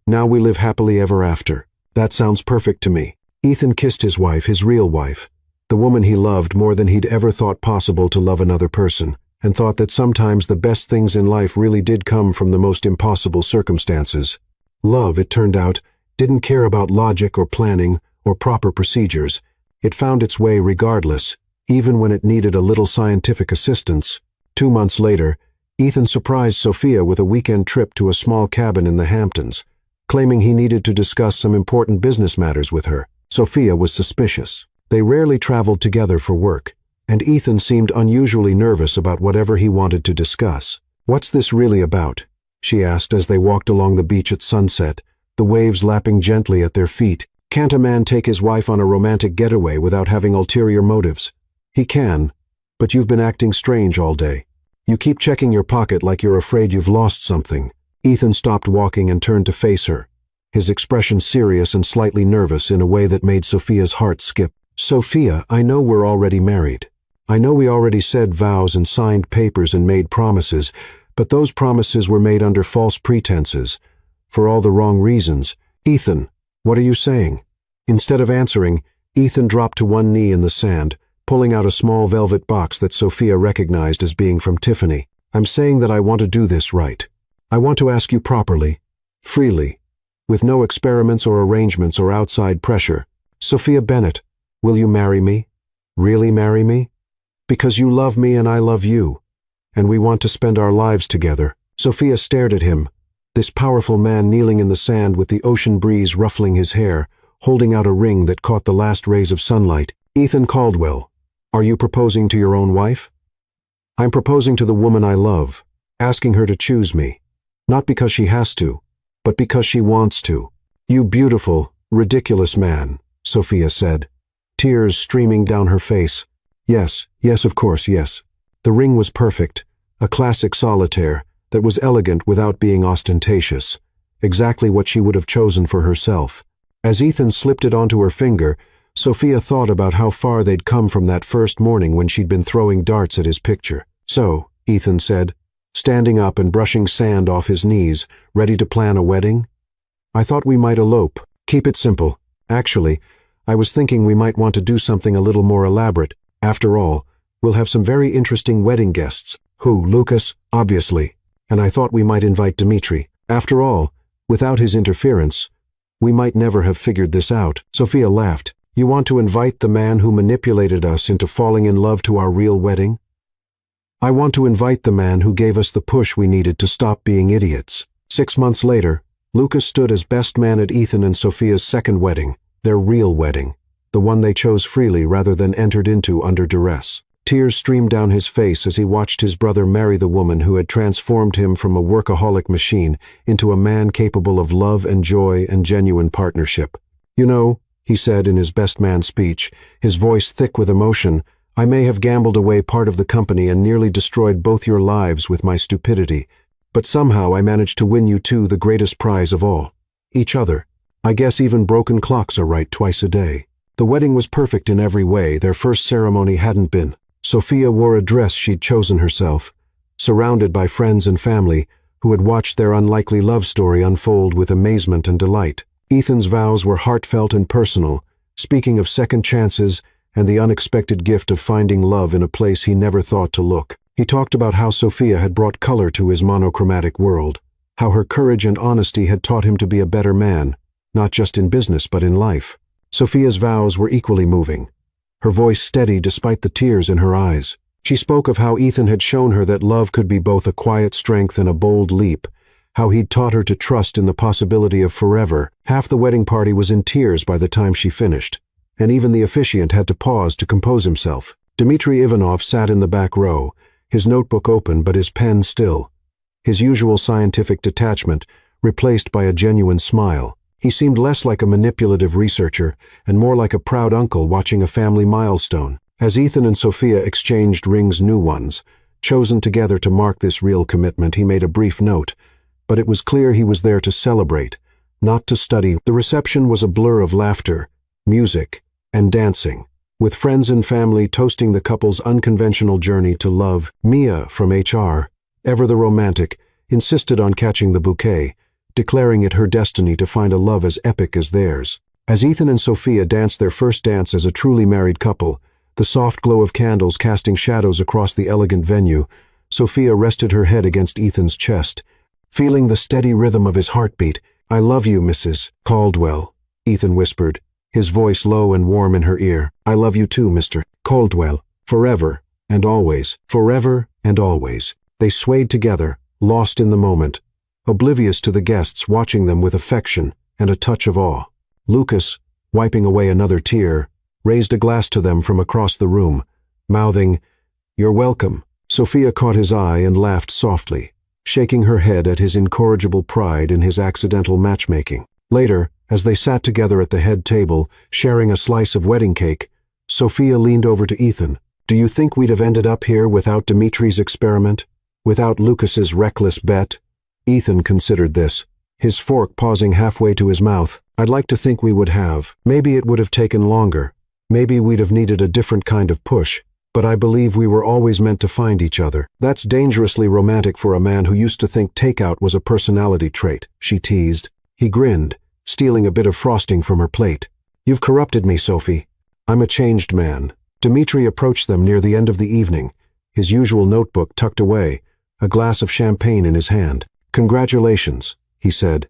Now we live happily ever after. That sounds perfect to me. Ethan kissed his wife, his real wife, the woman he loved more than he'd ever thought possible to love another person, and thought that sometimes the best things in life really did come from the most impossible circumstances. Love, it turned out, didn't care about logic or planning or proper procedures. It found its way regardless, even when it needed a little scientific assistance. 2 months later, Ethan surprised Sophia with a weekend trip to a small cabin in the Hamptons, claiming he needed to discuss some important business matters with her. Sophia was suspicious. They rarely traveled together for work, and Ethan seemed unusually nervous about whatever he wanted to discuss. "What's this really about?" she asked as they walked along the beach at sunset, the waves lapping gently at their feet. "Can't a man take his wife on a romantic getaway without having ulterior motives?" "He can, but you've been acting strange all day. You keep checking your pocket like you're afraid you've lost something." Ethan stopped walking and turned to face her, his expression serious and slightly nervous in a way that made Sophia's heart skip. "Sophia, I know we're already married. I know we already said vows and signed papers and made promises, but those promises were made under false pretenses, for all the wrong reasons. Ethan, what are you saying?" Instead of answering, Ethan dropped to one knee in the sand, pulling out a small velvet box that Sophia recognized as being from Tiffany. "I'm saying that I want to do this right. I want to ask you properly, freely, with no experiments or arrangements or outside pressure. Sophia Bennett, will you marry me? Really marry me? Because you love me and I love you, and we want to spend our lives together." Sophia stared at him, this powerful man kneeling in the sand with the ocean breeze ruffling his hair, holding out a ring that caught the last rays of sunlight. "Ethan Caldwell, are you proposing to your own wife?" "I'm proposing to the woman I love, asking her to choose me. Not because she has to, but because she wants to." "You beautiful, ridiculous man," Sophia said, tears streaming down her face. Yes, of course, yes. The ring was perfect, a classic solitaire that was elegant without being ostentatious, exactly what she would have chosen for herself. As Ethan slipped it onto her finger, Sophia thought about how far they'd come from that first morning when she'd been throwing darts at his picture. "So," Ethan said, standing up and brushing sand off his knees, ready to plan a wedding? "I thought we might elope. Keep it simple. Actually, I was thinking we might want to do something a little more elaborate. After all, we'll have some very interesting wedding guests." "Who, Lucas?" "Obviously. And I thought we might invite Dmitri. After all, without his interference, we might never have figured this out." Sophia laughed. "You want to invite the man who manipulated us into falling in love to our real wedding?" "I want to invite the man who gave us the push we needed to stop being idiots." 6 months later, Lucas stood as best man at Ethan and Sophia's second wedding, their real wedding, the one they chose freely rather than entered into under duress. Tears streamed down his face as he watched his brother marry the woman who had transformed him from a workaholic machine into a man capable of love and joy and genuine partnership. "You know," he said in his best man speech, his voice thick with emotion, "I may have gambled away part of the company and nearly destroyed both your lives with my stupidity, but somehow I managed to win you two the greatest prize of all, each other. I guess even broken clocks are right twice a day." The wedding was perfect in every way. Their first ceremony hadn't been. Sophia wore a dress she'd chosen herself, surrounded by friends and family who had watched their unlikely love story unfold with amazement and delight. Ethan's vows were heartfelt and personal, speaking of second chances and the unexpected gift of finding love in a place he never thought to look. He talked about how Sophia had brought color to his monochromatic world, how her courage and honesty had taught him to be a better man, not just in business but in life. Sophia's vows were equally moving, her voice steady despite the tears in her eyes. She spoke of how Ethan had shown her that love could be both a quiet strength and a bold leap, how he'd taught her to trust in the possibility of forever. Half the wedding party was in tears by the time she finished, and even the officiant had to pause to compose himself. Dmitri Ivanov sat in the back row, his notebook open but his pen still, his usual scientific detachment replaced by a genuine smile. He seemed less like a manipulative researcher and more like a proud uncle watching a family milestone. As Ethan and Sophia exchanged rings, new ones, chosen together to mark this real commitment, he made a brief note, but it was clear he was there to celebrate, not to study. The reception was a blur of laughter, music, and dancing, with friends and family toasting the couple's unconventional journey to love. Mia from HR, ever the romantic, insisted on catching the bouquet, declaring it her destiny to find a love as epic as theirs. As Ethan and Sophia danced their first dance as a truly married couple, the soft glow of candles casting shadows across the elegant venue, Sophia rested her head against Ethan's chest, feeling the steady rhythm of his heartbeat. "I love you, Mrs. Caldwell," Ethan whispered, his voice low and warm in her ear. "I love you too, Mr. Caldwell. Forever and always. Forever and always." They swayed together, lost in the moment, oblivious to the guests watching them with affection and a touch of awe. Lucas, wiping away another tear, raised a glass to them from across the room, mouthing, "You're welcome." Sophia caught his eye and laughed softly, shaking her head at his incorrigible pride in his accidental matchmaking. Later, as they sat together at the head table, sharing a slice of wedding cake, Sophia leaned over to Ethan. "Do you think we'd have ended up here without Dimitri's experiment? Without Lucas's reckless bet?" Ethan considered this, his fork pausing halfway to his mouth. "I'd like to think we would have. Maybe it would have taken longer. Maybe we'd have needed a different kind of push. But I believe we were always meant to find each other." "That's dangerously romantic for a man who used to think takeout was a personality trait," she teased. He grinned, stealing a bit of frosting from her plate. "You've corrupted me, Sophie. I'm a changed man." Dimitri approached them near the end of the evening, his usual notebook tucked away, a glass of champagne in his hand. "Congratulations," he said,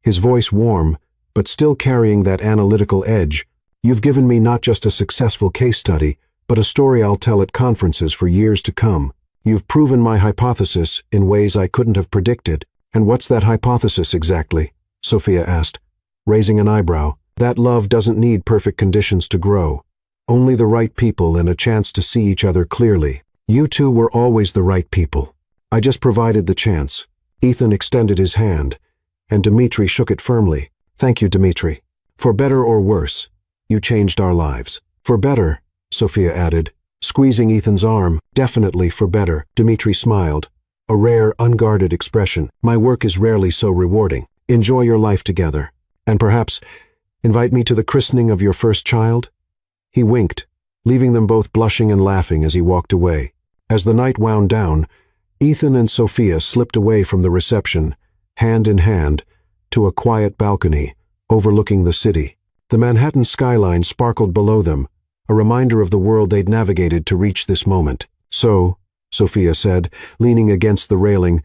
his voice warm, but still carrying that analytical edge. "You've given me not just a successful case study, but a story I'll tell at conferences for years to come. You've proven my hypothesis in ways I couldn't have predicted." "And what's that hypothesis exactly?" Sophia asked, raising an eyebrow. "That love doesn't need perfect conditions to grow. Only the right people and a chance to see each other clearly. You two were always the right people. I just provided the chance." Ethan extended his hand, and Dimitri shook it firmly. "Thank you, Dimitri. For better or worse, you changed our lives." "For better," Sophia added, squeezing Ethan's arm. "Definitely for better." Dimitri smiled, a rare, unguarded expression. "My work is rarely so rewarding. Enjoy your life together. And perhaps invite me to the christening of your first child?" He winked, leaving them both blushing and laughing as he walked away. As the night wound down, Ethan and Sophia slipped away from the reception, hand in hand, to a quiet balcony overlooking the city. The Manhattan skyline sparkled below them, a reminder of the world they'd navigated to reach this moment. "So," Sophia said, leaning against the railing,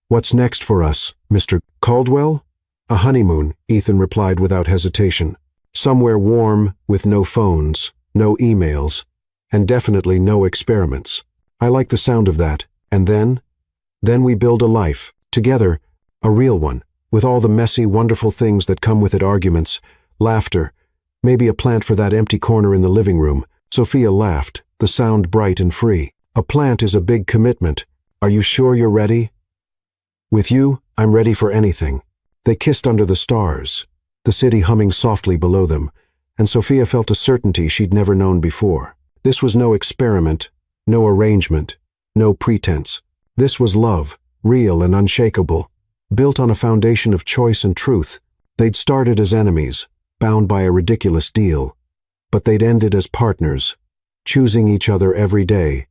"what's next for us, Mr. Caldwell?" "A honeymoon," Ethan replied without hesitation. "Somewhere warm, with no phones, no emails, and definitely no experiments. I like the sound of that. And then? Then we build a life, together, a real one, with all the messy, wonderful things that come with it: arguments, laughter, maybe a plant for that empty corner in the living room." Sophia laughed, the sound bright and free. "A plant is a big commitment. Are you sure you're ready?" "With you, I'm ready for anything." They kissed under the stars, the city humming softly below them, and Sophia felt a certainty she'd never known before. This was no experiment, no arrangement, no pretense. This was love, real and unshakable, built on a foundation of choice and truth. They'd started as enemies, bound by a ridiculous deal, but they'd ended as partners, choosing each other every day,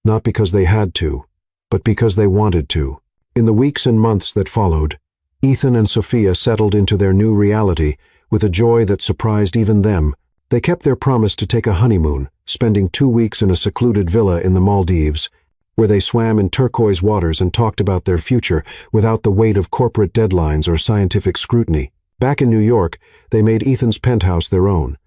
not because they had to, but because they wanted to. In the weeks and months that followed, Ethan and Sophia settled into their new reality with a joy that surprised even them. They kept their promise to take a honeymoon, spending 2 weeks in a secluded villa in the Maldives, where they swam in turquoise waters and talked about their future without the weight of corporate deadlines or scientific scrutiny. Back in New York, they made Ethan's penthouse their own,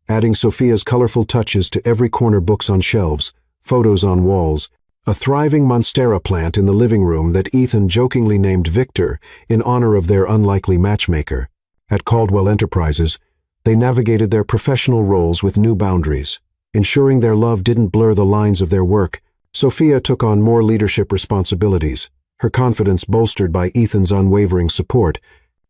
adding Sophia's colorful touches to every corner: books on shelves, photos on walls, a thriving monstera plant in the living room that Ethan jokingly named Victor in honor of their unlikely matchmaker. At Caldwell Enterprises, they navigated their professional roles with new boundaries, ensuring their love didn't blur the lines of their work. Sophia took on more leadership responsibilities, her confidence bolstered by Ethan's unwavering support.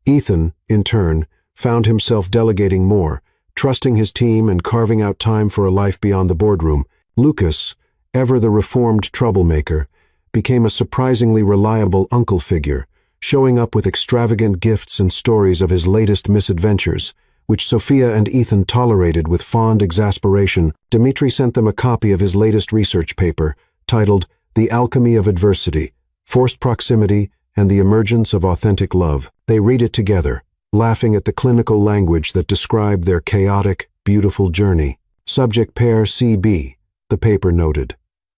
Ethan, in turn, found himself delegating more, trusting his team and carving out time for a life beyond the boardroom. Lucas, ever the reformed troublemaker, became a surprisingly reliable uncle figure, showing up with extravagant gifts and stories of his latest misadventures, which Sophia and Ethan tolerated with fond exasperation. Dmitri sent them a copy of his latest research paper, titled The Alchemy of Adversity, Forced Proximity and the Emergence of Authentic Love. They read it together, laughing at the clinical language that described their chaotic, beautiful journey. Subject pair CB, the paper noted,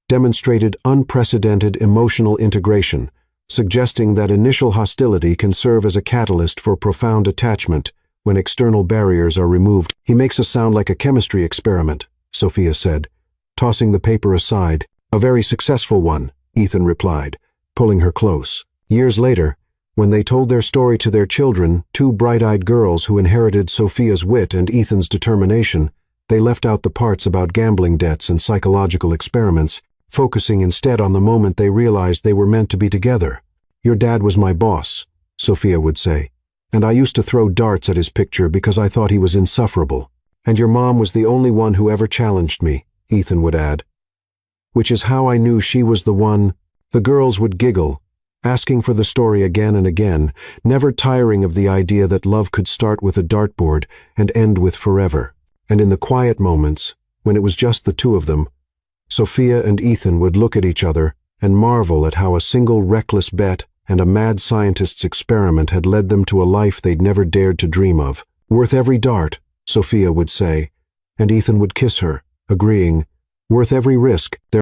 demonstrated unprecedented emotional integration, suggesting that initial hostility can serve as a catalyst for profound attachment when external barriers are removed. He makes us sound like a chemistry experiment, Sophia said, tossing the paper aside. A very successful one, Ethan replied, pulling her close. Years later, when they told their story to their children, two bright-eyed girls who inherited Sophia's wit and Ethan's determination, they left out the parts about gambling debts and psychological experiments, focusing instead on the moment they realized they were meant to be together. Your dad was my boss, Sophia would say, and I used to throw darts at his picture because I thought he was insufferable. And your mom was the only one who ever challenged me, Ethan would add. Which is how I knew she was the one. The girls would giggle, asking for the story again and again, never tiring of the idea that love could start with a dartboard and end with forever. And in the quiet moments, when it was just the two of them, Sophia and Ethan would look at each other and marvel at how a single reckless bet and a mad scientist's experiment had led them to a life they'd never dared to dream of. Worth every dart, Sophia would say, and Ethan would kiss her, agreeing, worth every risk.